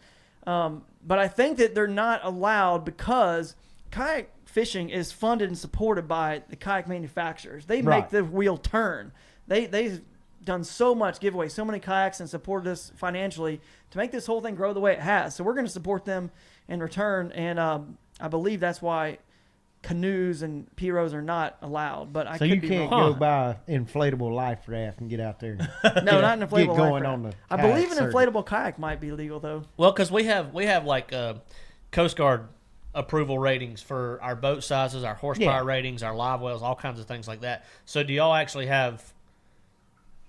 [SPEAKER 5] But I think that they're not allowed because kayak fishing is funded and supported by the kayak manufacturers. They make
[SPEAKER 4] Right.
[SPEAKER 5] the wheel turn. They've done so much, give away so many kayaks and supported us financially to make this whole thing grow the way it has. So we're going to support them in return. And I believe that's why canoes and piros are not allowed. But I
[SPEAKER 4] So
[SPEAKER 5] could
[SPEAKER 4] you
[SPEAKER 5] be
[SPEAKER 4] can't
[SPEAKER 5] wrong.
[SPEAKER 4] go buy inflatable life raft and get out there. And
[SPEAKER 5] No, not an inflatable.
[SPEAKER 4] Get
[SPEAKER 5] life
[SPEAKER 4] going
[SPEAKER 5] raft.
[SPEAKER 4] on the
[SPEAKER 5] I
[SPEAKER 4] kayak
[SPEAKER 5] believe an
[SPEAKER 4] circuit.
[SPEAKER 5] inflatable kayak might be legal though.
[SPEAKER 1] Well, because we have like Coast Guard approval ratings for our boat sizes, our horsepower
[SPEAKER 4] Yeah.
[SPEAKER 1] ratings, our live wells, all kinds of things like that. So, do y'all actually have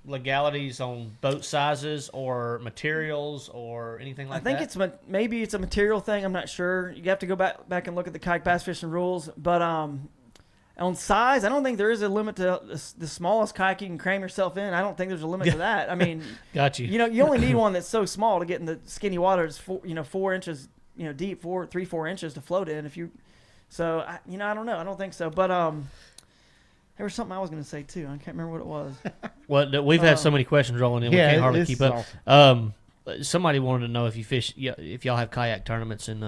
[SPEAKER 1] legalities on boat sizes or materials or anything like
[SPEAKER 5] I think
[SPEAKER 1] that?
[SPEAKER 5] maybe it's a material thing. I'm not sure. You have to go back and look at the kayak bass fishing rules. But on size, I don't think there is a limit to the smallest kayak you can cram yourself in. I don't think there's a limit to that. I mean,
[SPEAKER 1] Got you.
[SPEAKER 5] you only need one that's so small to get in the skinny water. It's 4 inches deep, 4 inches to float in. So I don't know. I don't think so. But there was something I was going to say too. I can't remember what it was.
[SPEAKER 1] Well, we've had so many questions rolling in, we
[SPEAKER 4] Yeah,
[SPEAKER 1] can't hardly
[SPEAKER 4] this
[SPEAKER 1] keep
[SPEAKER 4] is
[SPEAKER 1] up. Somebody wanted to know if y'all have kayak tournaments in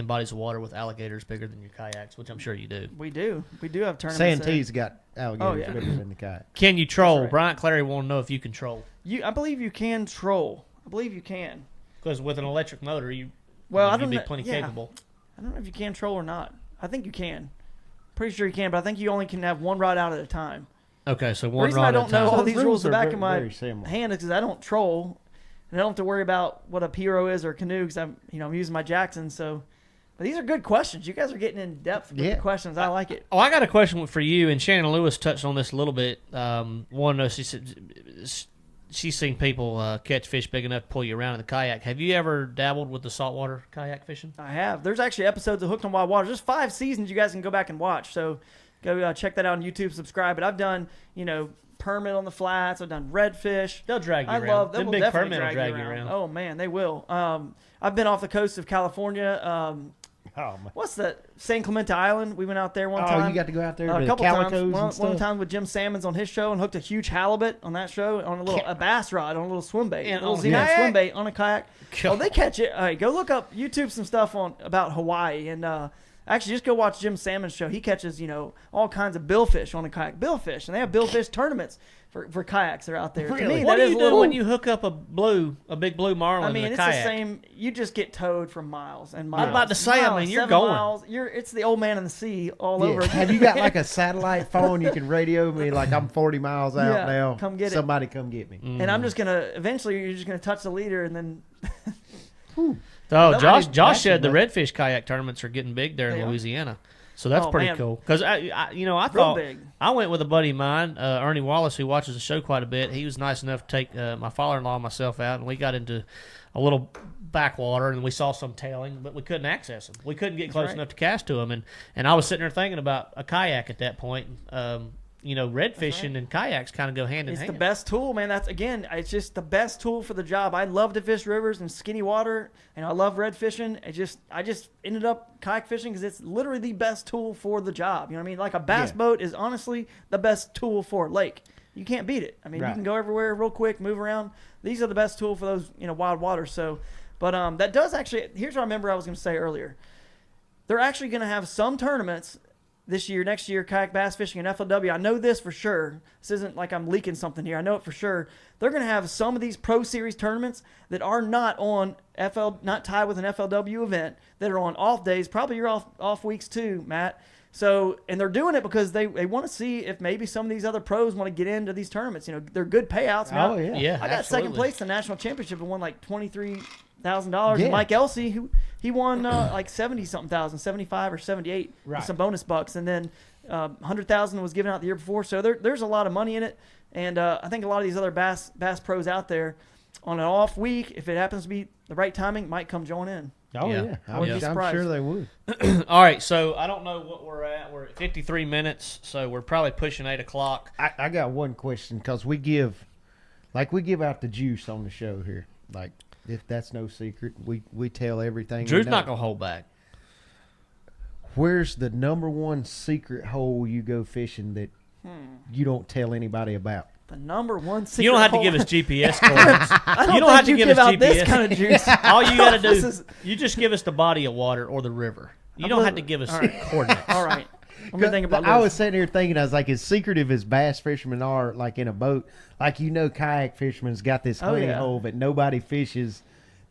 [SPEAKER 1] bodies of water with alligators bigger than your kayaks, which I'm sure you do.
[SPEAKER 5] We do have tournaments.
[SPEAKER 4] Santee's got alligators
[SPEAKER 5] yeah.
[SPEAKER 4] bigger than the kayak.
[SPEAKER 1] Can you troll?
[SPEAKER 5] right.
[SPEAKER 1] Bryant Clary want to know if you can troll.
[SPEAKER 5] I believe you can troll. I believe you can.
[SPEAKER 1] Because with an electric motor,
[SPEAKER 5] I
[SPEAKER 1] you'd
[SPEAKER 5] don't
[SPEAKER 1] be
[SPEAKER 5] know.
[SPEAKER 1] plenty
[SPEAKER 5] Yeah.
[SPEAKER 1] capable.
[SPEAKER 5] I don't know if you can troll or not. I think you can. Pretty sure you can, but I think you only can have one rod out at a time.
[SPEAKER 1] Okay, so
[SPEAKER 5] The
[SPEAKER 1] one
[SPEAKER 5] reason
[SPEAKER 1] rod
[SPEAKER 5] I
[SPEAKER 1] at a
[SPEAKER 5] don't know
[SPEAKER 1] time.
[SPEAKER 5] all
[SPEAKER 4] So
[SPEAKER 5] these
[SPEAKER 4] rules
[SPEAKER 5] rules the
[SPEAKER 4] are
[SPEAKER 5] back
[SPEAKER 4] very-
[SPEAKER 5] of my
[SPEAKER 4] very similar.
[SPEAKER 5] hand is because I don't troll, and I don't have to worry about what a Piro is or a canoe because I'm using my Jackson. So But these are good questions. You guys are getting in depth with the questions. I like it.
[SPEAKER 1] Oh, I got a question for you, and Shannon Lewis touched on this a little bit. One, she said she's seen people catch fish big enough to pull you around in the kayak. Have you ever dabbled with the saltwater kayak fishing?
[SPEAKER 5] I have. There's actually episodes of Hooked on Wild Water. There's 5 seasons you guys can go back and watch. So go check that out on YouTube, subscribe. But I've done, permit on the flats. I've done redfish.
[SPEAKER 1] They'll drag you around.
[SPEAKER 5] Them
[SPEAKER 1] big
[SPEAKER 5] definitely
[SPEAKER 1] permit will
[SPEAKER 5] drag you around. Oh, man, they will. I've been off the coast of California. What's that? San Clemente Island. We went out there one time.
[SPEAKER 4] Oh, you got to go out there
[SPEAKER 5] a
[SPEAKER 4] to
[SPEAKER 5] couple
[SPEAKER 4] calicos
[SPEAKER 5] times.
[SPEAKER 4] and stuff?
[SPEAKER 5] One time with Jim Salmons on his show and hooked a huge halibut on that show on a bass rod on a little swim bait.
[SPEAKER 1] And
[SPEAKER 5] a little
[SPEAKER 1] on a
[SPEAKER 5] Z-Man
[SPEAKER 1] kayak?
[SPEAKER 5] swim bait on a kayak.
[SPEAKER 1] God.
[SPEAKER 5] Oh, they catch it. All right, go look up YouTube some stuff about Hawaii and actually just go watch Jim Salmon's show. He catches all kinds of billfish on a kayak. Billfish, and they have billfish tournaments for kayaks that are out there. To me,
[SPEAKER 1] What
[SPEAKER 5] that
[SPEAKER 1] do
[SPEAKER 5] is
[SPEAKER 1] you
[SPEAKER 5] a
[SPEAKER 1] do
[SPEAKER 5] little,
[SPEAKER 1] when you hook up a big blue marlin
[SPEAKER 5] I mean,
[SPEAKER 1] in a
[SPEAKER 5] it's
[SPEAKER 1] kayak?
[SPEAKER 5] the same. You just get towed for miles and miles.
[SPEAKER 1] I'm about to say, I mean, you're
[SPEAKER 5] 7
[SPEAKER 1] going.
[SPEAKER 5] miles. It's the old man in the sea all over again.
[SPEAKER 4] Have you got like a satellite phone you can radio me like I'm 40 miles out
[SPEAKER 5] Yeah,
[SPEAKER 4] now?
[SPEAKER 5] come get it.
[SPEAKER 4] Somebody come get me.
[SPEAKER 5] And I'm just eventually you're just gonna touch the leader and then.
[SPEAKER 1] Oh, Josh
[SPEAKER 4] That's
[SPEAKER 1] said the
[SPEAKER 4] it,
[SPEAKER 1] redfish kayak tournaments are getting big there
[SPEAKER 5] They
[SPEAKER 1] in
[SPEAKER 5] are?
[SPEAKER 1] Louisiana. So that's
[SPEAKER 5] Oh,
[SPEAKER 1] pretty
[SPEAKER 5] man.
[SPEAKER 1] cool. Because I thought
[SPEAKER 5] big.
[SPEAKER 1] I went with a buddy of mine, Ernie Wallace, who watches the show quite a bit. He was nice enough to take my father-in-law and myself out, and we got into a little backwater, and we saw some tailing, but we couldn't access them. We couldn't get close
[SPEAKER 5] right.
[SPEAKER 1] enough to cast to them, and I was sitting there thinking about a kayak at that point. Red fishing and kayaks kind of go hand in
[SPEAKER 5] It's
[SPEAKER 1] hand.
[SPEAKER 5] the best tool, man. It's just the best tool for the job. I love to fish rivers and skinny water, and I love red fishing. I just ended up kayak fishing because it's literally the best tool for the job. You know what I mean? Like a bass boat is honestly the best tool for a lake. You can't beat it. I mean, you can go everywhere real quick, move around. These are the best tool for those wild waters. So, but that does actually. Here's what I remember I was going to say earlier. They're actually going to have some tournaments this year, next year, kayak bass fishing and FLW. I know this for sure. This isn't like I'm leaking something here. I know it for sure. They're going to have some of these Pro Series tournaments that are not not tied with an FLW event, that are on off days, probably your off weeks too, Matt. So, and they're doing it because they want to see if maybe some of these other pros want to get into these tournaments. They're good payouts.
[SPEAKER 4] Oh, yeah.
[SPEAKER 1] Yeah,
[SPEAKER 5] I got
[SPEAKER 1] absolutely.
[SPEAKER 5] second place in the national chachampionship and won like $23,000.
[SPEAKER 4] Yeah.
[SPEAKER 5] And Mike Elsey, he won like 70-something thousand, 75 or 78 with some bonus bucks. And then 100,000 was given out the year before. So there's a lot of money in it. And I think a lot of these other bass pros out there on an off week, if it happens to be the right timing, might come join in.
[SPEAKER 4] Oh,
[SPEAKER 1] Yeah.
[SPEAKER 4] yeah.
[SPEAKER 5] I wouldn't be
[SPEAKER 4] I'm
[SPEAKER 5] surprised.
[SPEAKER 4] sure they would.
[SPEAKER 1] All right, so I don't know what we're at. We're at 53 minutes, so we're probably pushing 8 o'clock.
[SPEAKER 4] I got one question because we give out the juice on the show here. Like, if that's no secret, we tell everything.
[SPEAKER 1] Drew's
[SPEAKER 4] we know.
[SPEAKER 1] not going to hold back.
[SPEAKER 4] Where's the number one secret hole you go fishing that you don't tell anybody about?
[SPEAKER 5] The number one secret
[SPEAKER 1] You don't have to
[SPEAKER 5] hole-
[SPEAKER 1] give us GPS coordinates.
[SPEAKER 5] I don't
[SPEAKER 1] You don't
[SPEAKER 5] think
[SPEAKER 1] have to
[SPEAKER 5] you
[SPEAKER 1] give
[SPEAKER 5] give
[SPEAKER 1] us
[SPEAKER 5] out
[SPEAKER 1] GPS.
[SPEAKER 5] this kind of juice.
[SPEAKER 1] All you got to do
[SPEAKER 5] This
[SPEAKER 1] is
[SPEAKER 5] is-
[SPEAKER 1] you just give us the body of water or the river. You
[SPEAKER 5] I'm
[SPEAKER 1] don't
[SPEAKER 5] li-
[SPEAKER 1] have to give us
[SPEAKER 5] all right.
[SPEAKER 1] coordinates.
[SPEAKER 5] All right. Let me think about
[SPEAKER 4] I was
[SPEAKER 5] this.
[SPEAKER 4] sitting here thinking, I was like, as secretive as bass fishermen are, like in a boat, like kayak fishermen's got this
[SPEAKER 5] Oh,
[SPEAKER 4] honey
[SPEAKER 5] yeah.
[SPEAKER 4] hole that nobody fishes,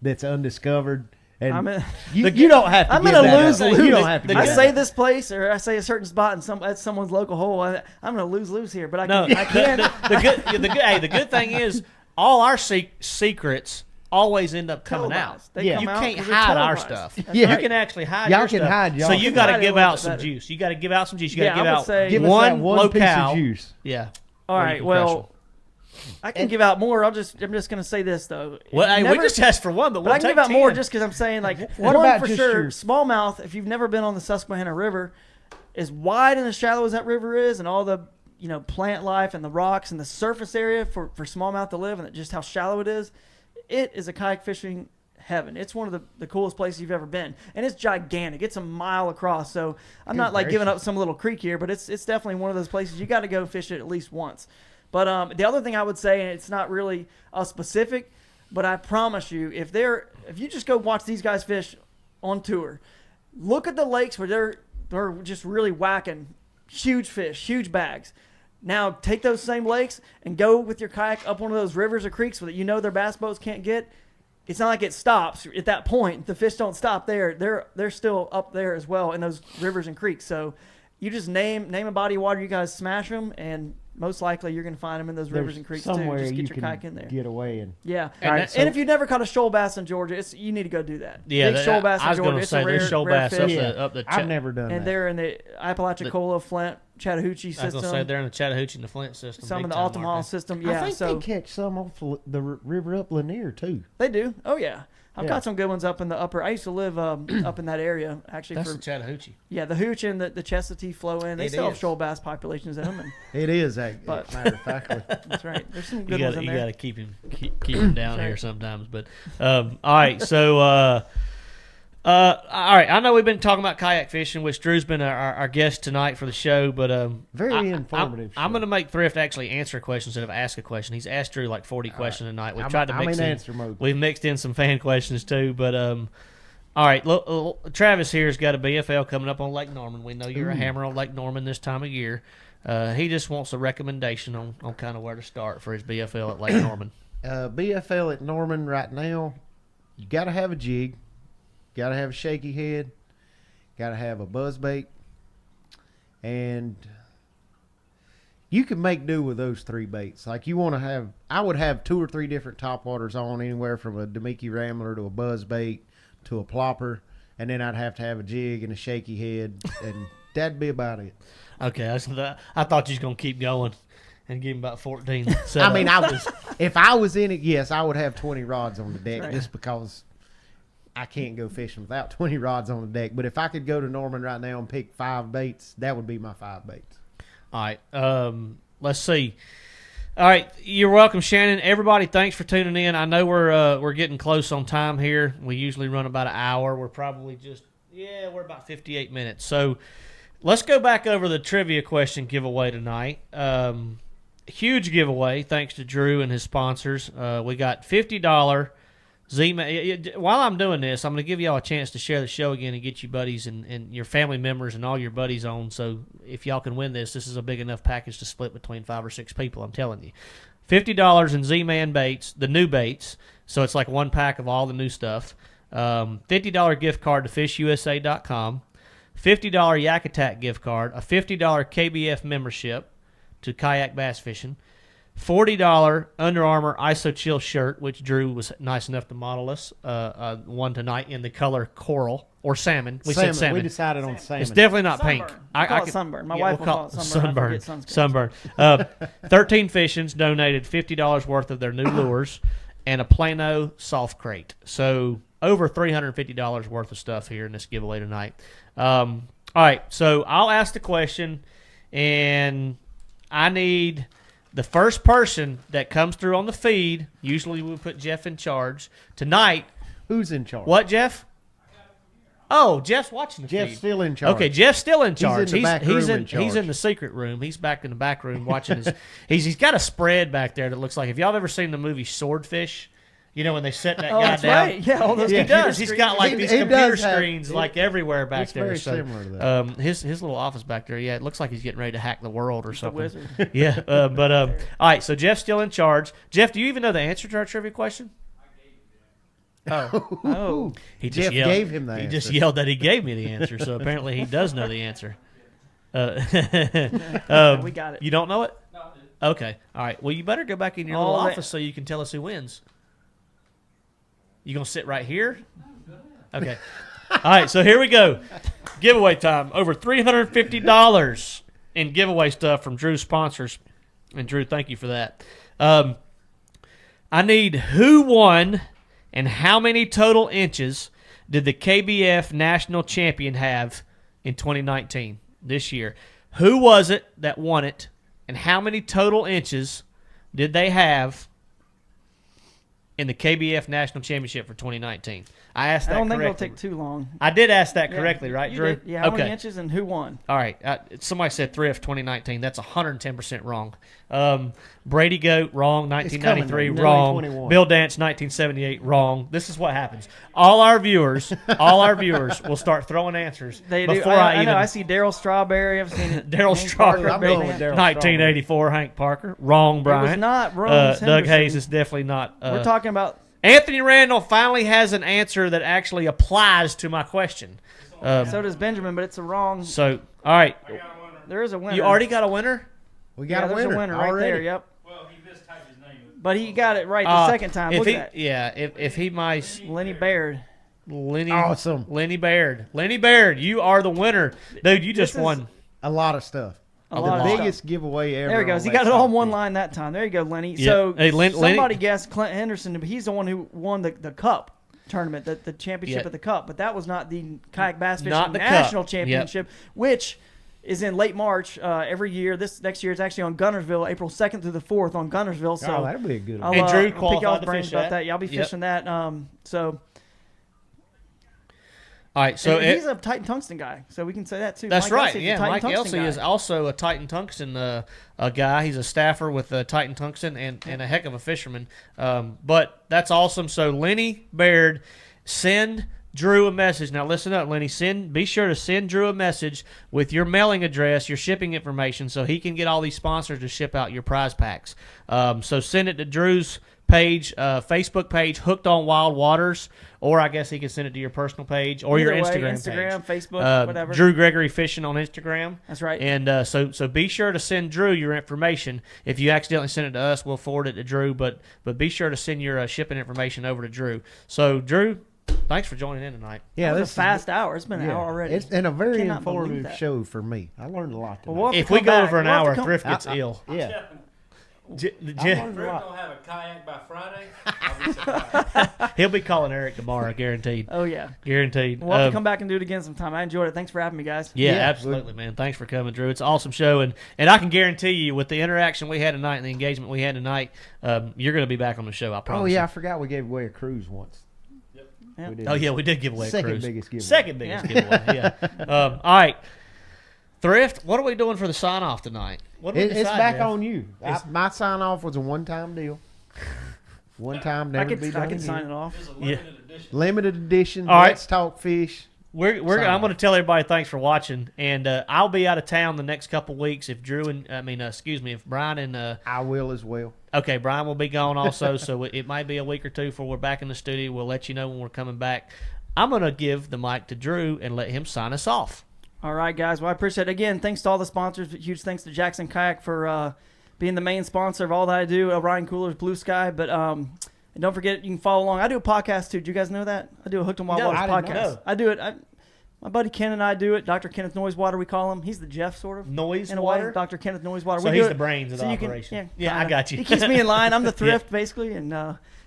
[SPEAKER 4] that's undiscovered, and
[SPEAKER 5] I'm in-
[SPEAKER 4] you don't have to.
[SPEAKER 5] I'm
[SPEAKER 4] give
[SPEAKER 5] gonna
[SPEAKER 4] that
[SPEAKER 5] lose.
[SPEAKER 4] up.
[SPEAKER 5] lose.
[SPEAKER 4] You don't have to.
[SPEAKER 1] The
[SPEAKER 4] give
[SPEAKER 5] I
[SPEAKER 4] that
[SPEAKER 5] say
[SPEAKER 4] up.
[SPEAKER 5] this place, or I say a certain spot at someone's local hole. I'm gonna lose here, but I
[SPEAKER 1] No,
[SPEAKER 5] can. I can.
[SPEAKER 1] the good thing is all our secrets always end up coming out.
[SPEAKER 5] Televised. They
[SPEAKER 4] Yeah.
[SPEAKER 5] come
[SPEAKER 1] You
[SPEAKER 5] out
[SPEAKER 1] can't
[SPEAKER 5] 'cause they're
[SPEAKER 1] hide our
[SPEAKER 5] televised.
[SPEAKER 1] stuff.
[SPEAKER 5] That's
[SPEAKER 4] Yeah.
[SPEAKER 1] You
[SPEAKER 5] right.
[SPEAKER 1] can actually hide
[SPEAKER 4] Y'all
[SPEAKER 1] your
[SPEAKER 4] can
[SPEAKER 1] stuff.
[SPEAKER 4] hide y'all
[SPEAKER 1] So you
[SPEAKER 4] stuff.
[SPEAKER 1] got to
[SPEAKER 5] Hide it a
[SPEAKER 1] give
[SPEAKER 5] little
[SPEAKER 1] out
[SPEAKER 5] bit
[SPEAKER 1] some
[SPEAKER 5] better.
[SPEAKER 1] juice. You got to give out some juice. You
[SPEAKER 5] Yeah,
[SPEAKER 1] got to give
[SPEAKER 5] I would
[SPEAKER 1] out
[SPEAKER 5] say-
[SPEAKER 4] Give us
[SPEAKER 1] one
[SPEAKER 4] that one piece
[SPEAKER 1] locale.
[SPEAKER 4] of juice.
[SPEAKER 1] Yeah.
[SPEAKER 5] All
[SPEAKER 1] Where you
[SPEAKER 5] right.
[SPEAKER 1] can
[SPEAKER 5] Well, I can give out more. I'm just gonna say this though.
[SPEAKER 1] Well, hey, we
[SPEAKER 5] Never-
[SPEAKER 1] just asked for one, but
[SPEAKER 5] But
[SPEAKER 1] we'll
[SPEAKER 5] I can
[SPEAKER 1] take
[SPEAKER 5] give out more
[SPEAKER 1] 10.
[SPEAKER 5] just because I'm saying like
[SPEAKER 4] What
[SPEAKER 5] one
[SPEAKER 4] about
[SPEAKER 5] for
[SPEAKER 4] just
[SPEAKER 5] sure.
[SPEAKER 4] your-
[SPEAKER 5] Smallmouth. If you've never been on the Susquehanna River, as wide and as shallow as that river is, and all the plant life and the rocks and the surface area for smallmouth to live, and just how shallow it is a kayak fishing heaven. It's one of the coolest places you've ever been, and it's gigantic. It's a mile across. So I'm not like giving up some little creek here, but it's definitely one of those places you got to go fish it at least once. But the other thing I would say, and it's not really a specific, but I promise you, if you just go watch these guys fish on tour, look at the lakes where they're just really whacking huge fish, huge bags. Now take those same lakes and go with your kayak up one of those rivers or creeks that their bass boats can't get. It's not like it stops at that point. The fish don't stop there. They're still up there as well in those rivers and creeks. So you just name a body of water. You guys smash them, and most likely you're going to find them in those rivers
[SPEAKER 4] There's
[SPEAKER 5] and creeks
[SPEAKER 4] somewhere
[SPEAKER 5] too. Just
[SPEAKER 4] you
[SPEAKER 5] get your
[SPEAKER 4] can
[SPEAKER 5] kayak in there.
[SPEAKER 4] get away and
[SPEAKER 5] Yeah.
[SPEAKER 1] And
[SPEAKER 5] And,
[SPEAKER 1] that- so-
[SPEAKER 5] if you've never caught a shoal bass in Georgia, you need to go do that.
[SPEAKER 1] Yeah,
[SPEAKER 5] Big shoal bass
[SPEAKER 1] I
[SPEAKER 5] in
[SPEAKER 1] was
[SPEAKER 5] Georgia.
[SPEAKER 1] going to
[SPEAKER 5] It's
[SPEAKER 1] say
[SPEAKER 5] a rare,
[SPEAKER 1] there's shoal
[SPEAKER 5] rare
[SPEAKER 1] bass up
[SPEAKER 5] fish.
[SPEAKER 1] the
[SPEAKER 4] I've never done
[SPEAKER 5] And
[SPEAKER 4] that.
[SPEAKER 5] they're in the Apalachicola, Flint, Chattahoochee
[SPEAKER 1] I was
[SPEAKER 5] system.
[SPEAKER 1] going to say they're in the Chattahoochee and the Flint system.
[SPEAKER 5] Some
[SPEAKER 1] big
[SPEAKER 5] in the
[SPEAKER 1] time,
[SPEAKER 5] Altamaha
[SPEAKER 1] aren't they?
[SPEAKER 5] system. Yeah,
[SPEAKER 4] I think
[SPEAKER 5] so
[SPEAKER 4] they catch some off the river up Lanier too.
[SPEAKER 5] they do. Oh yeah. I've
[SPEAKER 4] Yeah.
[SPEAKER 5] got some good ones up in the upper. I used to live up in that area actually.
[SPEAKER 1] That's
[SPEAKER 5] For
[SPEAKER 1] the Chattahoochee.
[SPEAKER 5] yeah, the Hooch and the Chestatee flow in. They
[SPEAKER 1] It
[SPEAKER 5] still have
[SPEAKER 1] is.
[SPEAKER 5] shoal bass populations in them. And
[SPEAKER 4] It is,
[SPEAKER 5] But-
[SPEAKER 4] matter of fact.
[SPEAKER 5] that's right. There's some
[SPEAKER 1] You
[SPEAKER 5] good
[SPEAKER 1] got
[SPEAKER 5] ones in there.
[SPEAKER 1] to keep him down
[SPEAKER 5] That's
[SPEAKER 1] here
[SPEAKER 5] right.
[SPEAKER 1] sometimes. But all right, so all right. I know we've been talking about kayak fishing, which Drew's been our guest tonight for the show. But
[SPEAKER 4] Very informative
[SPEAKER 1] I'm
[SPEAKER 4] show.
[SPEAKER 1] going to make Thrift actually answer a question instead of ask a question. He's asked Drew like 40 questions tonight. We've tried to
[SPEAKER 4] I'm
[SPEAKER 1] mix
[SPEAKER 4] in
[SPEAKER 1] in
[SPEAKER 4] answer mode.
[SPEAKER 1] We've mixed in some fan questions too, but all right. Travis here's got a BFL coming up on Lake Norman. We know you're a hammer on Lake Norman this time of year. He just wants a recommendation on kind of where to start for his BFL at Lake Norman.
[SPEAKER 4] BFL at Norman right now, you got to have a jig, got to have a shaky head, got to have a buzzbait, and you can make do with those three baits. Like you want to have, I would have 2 or 3 different topwaters on, anywhere from a Demiki Rambler to a buzzbait to a plopper, and then I'd have to have a jig and a shaky head, and that'd be about it.
[SPEAKER 1] Okay, I thought you was gonna keep going and give him about 14.
[SPEAKER 4] I mean, if I was in it, yes, I would have 20 rods on the deck,
[SPEAKER 5] Right.
[SPEAKER 4] just because I can't go fishing without 20 rods on the deck. But if I could go to Norman right now and pick 5 baits, that would be my 5 baits.
[SPEAKER 1] All right. Let's see. All right, you're welcome, Shannon. Everybody, thanks for tuning in. I know we're getting close on time here. We usually run about an hour. We're probably we're about 58 minutes. So let's go back over the trivia question giveaway tonight. Huge giveaway, thanks to Drew and his sponsors. We got $50 Z-Man. While I'm doing this, I'm going to give y'all a chance to share the show again and get you buddies and your family members and all your buddies on. So if y'all can win this is a big enough package to split between 5 or 6 people, I'm telling you. $50 in Z-Man baits, the new baits. So it's like one pack of all the new stuff. $50 gift card to fishusa.com. $50 Yak Attack gift card. A $50 KBF membership to Kayak Bass Fishing. $40 Under Armour ISO Chill shirt, which Drew was nice enough to model us one tonight in the color coral or salmon. We said salmon.
[SPEAKER 4] We decided on salmon.
[SPEAKER 1] It's definitely not pink.
[SPEAKER 5] Sunburn. We call it sunburn. My wife will call it sunburn. I forget
[SPEAKER 1] Sunburn. 13 Fishings donated $50 worth of their new lures and a Plano soft crate. So over $350 worth of stuff here in this giveaway tonight. All right, so I'll ask the question, and I need the first person that comes through on the feed. Usually we put Jeff in charge. Tonight,
[SPEAKER 4] Who's in charge?
[SPEAKER 1] what, Jeff? Oh, Jeff's watching the
[SPEAKER 4] Jeff's
[SPEAKER 1] feed.
[SPEAKER 4] still in charge.
[SPEAKER 1] Okay, Jeff's still in charge.
[SPEAKER 4] in the back room in
[SPEAKER 1] He's
[SPEAKER 4] charge.
[SPEAKER 1] in the secret room. He's back in the back room watching his. he's got a spread back there that looks like, if y'all have ever seen the movie Swordfish, you know when they set that
[SPEAKER 5] Oh,
[SPEAKER 1] guy
[SPEAKER 5] that's
[SPEAKER 1] down.
[SPEAKER 5] right. Yeah, all those
[SPEAKER 1] He
[SPEAKER 5] computer
[SPEAKER 1] does. He's
[SPEAKER 5] screens.
[SPEAKER 1] got like
[SPEAKER 4] He-
[SPEAKER 1] these
[SPEAKER 4] he
[SPEAKER 1] computer
[SPEAKER 4] does have-
[SPEAKER 1] screens like everywhere back
[SPEAKER 4] it's
[SPEAKER 1] there.
[SPEAKER 4] very
[SPEAKER 1] So,
[SPEAKER 4] similar to that.
[SPEAKER 1] his little office back there. Yeah, it looks like he's getting ready to hack the world or
[SPEAKER 5] The
[SPEAKER 1] something.
[SPEAKER 5] wizard.
[SPEAKER 1] Yeah, but all right. So Jeff's still in charge. Jeff, do you even know the answer to our trivia question?
[SPEAKER 5] Oh,
[SPEAKER 1] He just
[SPEAKER 4] Jeff
[SPEAKER 1] yelled,
[SPEAKER 4] gave him the
[SPEAKER 1] He
[SPEAKER 4] answer.
[SPEAKER 1] just yelled that he gave me the answer. So apparently he does know the answer.
[SPEAKER 5] we got it.
[SPEAKER 1] You don't know it?
[SPEAKER 3] No,
[SPEAKER 1] Okay. All right. Well, you better go back in your
[SPEAKER 5] All
[SPEAKER 1] little
[SPEAKER 5] that-
[SPEAKER 1] office so you can tell us who wins. You gonna sit right here? Okay. All right. So here we go. Giveaway time. Over $350 in giveaway stuff from Drew's sponsors. And Drew, thank you for that. I need who won and how many total inches did the KBF national champion have in 2019 this year? Who was it that won it, and how many total inches did they have in the KBF national championship for 2019? I asked that
[SPEAKER 5] I don't think it'll
[SPEAKER 1] correctly.
[SPEAKER 5] take too long.
[SPEAKER 1] I did ask that
[SPEAKER 5] Yeah,
[SPEAKER 1] correctly, right,
[SPEAKER 5] you
[SPEAKER 1] Drew?
[SPEAKER 5] did. Yeah, how
[SPEAKER 1] okay.
[SPEAKER 5] many inches and who won?
[SPEAKER 1] All right. Somebody said Thrift 2019. That's 110% wrong. Brady Goat, wrong. 1993,
[SPEAKER 4] It's coming,
[SPEAKER 1] wrong.
[SPEAKER 4] 2021.
[SPEAKER 1] Bill Dance, 1978, wrong. This is what happens. All our viewers will start throwing answers
[SPEAKER 5] They do.
[SPEAKER 1] before
[SPEAKER 5] I
[SPEAKER 1] even.
[SPEAKER 5] know. I see Daryl Strawberry. I've seen it.
[SPEAKER 1] Daryl
[SPEAKER 5] Hank
[SPEAKER 1] Strawberry.
[SPEAKER 5] Parker,
[SPEAKER 4] I'm
[SPEAKER 5] Big
[SPEAKER 4] going
[SPEAKER 5] Man.
[SPEAKER 4] with Daryl
[SPEAKER 1] 1984, Hank Parker, wrong. Brian.
[SPEAKER 5] It was not Rose
[SPEAKER 1] Doug
[SPEAKER 5] Henderson.
[SPEAKER 1] Hayes is definitely not.
[SPEAKER 5] We're talking about.
[SPEAKER 1] Anthony Randall finally has an answer that actually applies to my question.
[SPEAKER 5] So does Benjamin, but it's a wrong.
[SPEAKER 1] So, all right,
[SPEAKER 5] There is a winner.
[SPEAKER 1] you already got a winner.
[SPEAKER 4] We got a
[SPEAKER 5] there's
[SPEAKER 4] winner,
[SPEAKER 5] a winner right
[SPEAKER 4] already.
[SPEAKER 5] there. Yep.
[SPEAKER 3] Well, he mistyped his name.
[SPEAKER 5] But he got it right the second time. Look at that.
[SPEAKER 1] If he might,
[SPEAKER 5] Lenny Baird.
[SPEAKER 4] Awesome.
[SPEAKER 1] Lenny Baird, you are the winner, dude. You just won.
[SPEAKER 4] A lot of stuff.
[SPEAKER 5] A lot of
[SPEAKER 4] biggest
[SPEAKER 5] stuff.
[SPEAKER 4] giveaway ever.
[SPEAKER 5] There he goes. He got it all in one line that time. There you go, Lenny.
[SPEAKER 1] Yeah.
[SPEAKER 5] So
[SPEAKER 1] Hey,
[SPEAKER 5] somebody
[SPEAKER 1] Lenny-
[SPEAKER 5] guessed Clint Henderson. He's the one who won the cup tournament, the championship
[SPEAKER 1] Yeah.
[SPEAKER 5] of the cup. But that was not the kayak bass fishing
[SPEAKER 1] Not the
[SPEAKER 5] national
[SPEAKER 1] cup.
[SPEAKER 5] championship, which is in late March every year. This next year it's actually on Gunnersville, April 2nd through the 4th on Gunnersville. So
[SPEAKER 4] Oh, that'll be a good
[SPEAKER 5] I'll,
[SPEAKER 4] one.
[SPEAKER 1] And Drew
[SPEAKER 5] I'll pick
[SPEAKER 1] qualified
[SPEAKER 5] y'all's
[SPEAKER 1] to
[SPEAKER 5] brains
[SPEAKER 1] fish
[SPEAKER 5] about
[SPEAKER 1] that.
[SPEAKER 5] that. Y'all be
[SPEAKER 1] Yep.
[SPEAKER 5] fishing that. So
[SPEAKER 1] All right, so
[SPEAKER 5] and he's a Titan Tungsten guy, so we can say that too.
[SPEAKER 1] that's
[SPEAKER 5] Mike
[SPEAKER 1] right.
[SPEAKER 5] Elsey's a
[SPEAKER 1] Yeah,
[SPEAKER 5] Titan
[SPEAKER 1] Mike
[SPEAKER 5] Tungsten
[SPEAKER 1] Elsey
[SPEAKER 5] guy.
[SPEAKER 1] is also a Titan Tungsten a guy. He's a staffer with Titan Tungsten and a heck of a fisherman. But that's awesome. So Lenny Baird, send Drew a message. Now listen up, Lenny. Be sure to send Drew a message with your mailing address, your shipping information, so he can get all these sponsors to ship out your prize packs. So send it to Drew's page, Facebook page, Hooked on Wild Waters, or I guess he can send it to your personal page or your
[SPEAKER 5] Either way,
[SPEAKER 1] Instagram page.
[SPEAKER 5] Facebook, whatever.
[SPEAKER 1] Drew Gregory Fishing on Instagram.
[SPEAKER 5] That's right.
[SPEAKER 1] And so be sure to send Drew your information. If you accidentally send it to us, we'll forward it to Drew. But be sure to send your shipping information over to Drew. So Drew, thanks for joining in tonight.
[SPEAKER 4] Yeah,
[SPEAKER 5] That was
[SPEAKER 4] this
[SPEAKER 5] a fast hour. It's been an hour already.
[SPEAKER 4] It's and a very
[SPEAKER 5] Cannot believe
[SPEAKER 4] informative
[SPEAKER 5] that.
[SPEAKER 4] show for me. I learned a lot tonight.
[SPEAKER 5] Well, we'll have
[SPEAKER 1] If
[SPEAKER 5] to
[SPEAKER 1] we
[SPEAKER 5] come
[SPEAKER 1] go
[SPEAKER 5] back.
[SPEAKER 1] over an
[SPEAKER 5] We'll have to
[SPEAKER 1] hour,
[SPEAKER 5] come-
[SPEAKER 1] Thrift gets ill.
[SPEAKER 4] yeah.
[SPEAKER 3] I'm
[SPEAKER 4] learned a lot.
[SPEAKER 3] gonna have a kayak by Friday. I'll be surprised.
[SPEAKER 1] He'll be calling Eric tomorrow, guaranteed.
[SPEAKER 5] Oh yeah.
[SPEAKER 1] Guaranteed.
[SPEAKER 5] We'll have to come back and do it again sometime. I enjoyed it. Thanks for having me, guys.
[SPEAKER 1] Yeah,
[SPEAKER 4] Yeah,
[SPEAKER 1] absolutely, man. Thanks for coming, Drew. It's an awesome show, and I can guarantee you, with the interaction we had tonight and the engagement we had tonight, you're going to be back on the show. I promise.
[SPEAKER 4] Oh yeah, I
[SPEAKER 1] you.
[SPEAKER 4] forgot we gave away a cruise once.
[SPEAKER 5] Yeah.
[SPEAKER 4] We did.
[SPEAKER 1] Oh yeah, we did give away a
[SPEAKER 4] Second
[SPEAKER 1] cruise.
[SPEAKER 4] biggest giveaway.
[SPEAKER 1] Second biggest giveaway. Yeah. All right, Thrift. What are we doing for the sign off tonight? What did we
[SPEAKER 4] It's
[SPEAKER 1] decide,
[SPEAKER 4] back
[SPEAKER 1] Jeff?
[SPEAKER 4] on you. My sign off was a one-time deal. One time, never to be done
[SPEAKER 5] I can
[SPEAKER 4] again.
[SPEAKER 5] sign it off.
[SPEAKER 3] There's a limited edition.
[SPEAKER 4] Limited edition.
[SPEAKER 1] All right.
[SPEAKER 4] Let's talk fish.
[SPEAKER 1] We're
[SPEAKER 4] Sign
[SPEAKER 1] I'm
[SPEAKER 4] off.
[SPEAKER 1] going to tell everybody thanks for watching, and I'll be out of town the next couple weeks. If if Brian and
[SPEAKER 4] I will as well.
[SPEAKER 1] okay, Brian will be gone also, so it might be a week or two before we're back in the studio. We'll let you know when we're coming back. I'm going to give the mic to Drew and let him sign us off.
[SPEAKER 5] All right, guys. Well, I appreciate it. Again, thanks to all the sponsors. Huge thanks to Jackson Kayak for being the main sponsor of all that I do. Ryan Coolers, Blue Sky. But and don't forget, you can follow along. I do a podcast, too. Do you guys know that? I do a Hooked on Wild
[SPEAKER 1] No,
[SPEAKER 5] Waters
[SPEAKER 1] I didn't
[SPEAKER 5] podcast.
[SPEAKER 1] know.
[SPEAKER 5] I do it. My buddy Ken and I do it. Dr. Kenneth Noisewater, we call him. He's the Jeff, sort of.
[SPEAKER 1] Noise
[SPEAKER 5] in a
[SPEAKER 1] water?
[SPEAKER 5] way. Dr. Kenneth Noisewater.
[SPEAKER 1] So
[SPEAKER 5] We
[SPEAKER 1] he's
[SPEAKER 5] do
[SPEAKER 1] the
[SPEAKER 5] it
[SPEAKER 1] brains of
[SPEAKER 5] so
[SPEAKER 1] the
[SPEAKER 5] you can-
[SPEAKER 1] operation.
[SPEAKER 5] yeah,
[SPEAKER 1] I
[SPEAKER 5] kinda.
[SPEAKER 1] got you.
[SPEAKER 5] He keeps me in line. I'm the Thrift, basically, and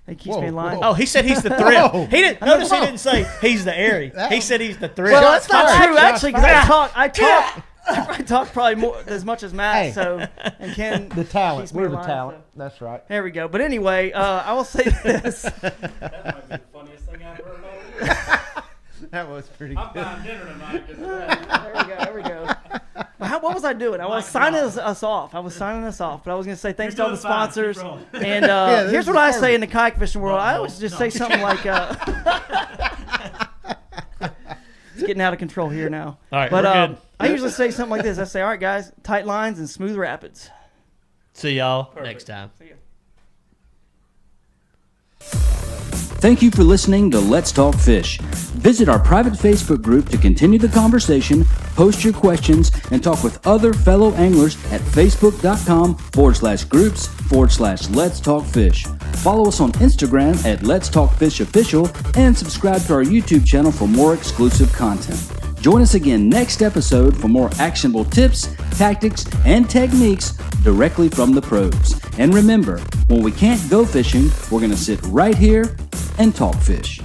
[SPEAKER 5] he keeps me in line.
[SPEAKER 1] Oh, he said he's the Thrift.
[SPEAKER 4] Whoa.
[SPEAKER 1] He didn't notice. He didn't say he's the Airy. He said he's the Thrift.
[SPEAKER 5] Well, that's not
[SPEAKER 4] fired.
[SPEAKER 5] true,
[SPEAKER 4] Shots
[SPEAKER 5] actually, because
[SPEAKER 4] fired.
[SPEAKER 5] I talk probably more as much as Matt.
[SPEAKER 4] Hey.
[SPEAKER 5] So and Ken,
[SPEAKER 4] The talent.
[SPEAKER 5] keeps me
[SPEAKER 4] We're
[SPEAKER 5] in
[SPEAKER 4] the
[SPEAKER 5] line,
[SPEAKER 4] talent.
[SPEAKER 5] so-
[SPEAKER 4] That's right.
[SPEAKER 5] There we go. But anyway, I will say this.
[SPEAKER 3] That might be the funniest thing I've heard all year.
[SPEAKER 4] That was pretty
[SPEAKER 3] I'm
[SPEAKER 4] good.
[SPEAKER 3] buying dinner tonight because of that.
[SPEAKER 5] There we go. What was I doing? I was signing us off. But I was going to say thanks to all the
[SPEAKER 3] doing fine. Keep
[SPEAKER 5] sponsors.
[SPEAKER 3] rolling.
[SPEAKER 5] And
[SPEAKER 4] this
[SPEAKER 5] here's
[SPEAKER 4] is
[SPEAKER 5] what I say
[SPEAKER 4] perfect.
[SPEAKER 5] in the kayak fishing world. I always just say something like, it's getting out of control here now.
[SPEAKER 1] All right,
[SPEAKER 5] But
[SPEAKER 1] we're good.
[SPEAKER 5] I usually say something like this. I say, all right, guys, tight lines and smooth rapids.
[SPEAKER 1] See y'all next time.
[SPEAKER 5] See ya.
[SPEAKER 2] Thank you for listening to Let's Talk Fish. Visit our private Facebook group to continue the conversation, post your questions, and talk with other fellow anglers at facebook.com/groups/Let's Talk Fish. Follow us on Instagram at Let's Talk Fish Official and subscribe to our YouTube channel for more exclusive content. Join us again next episode for more actionable tips, tactics, and techniques directly from the pros. And remember, when we can't go fishing, we're going to sit right here and talk fish.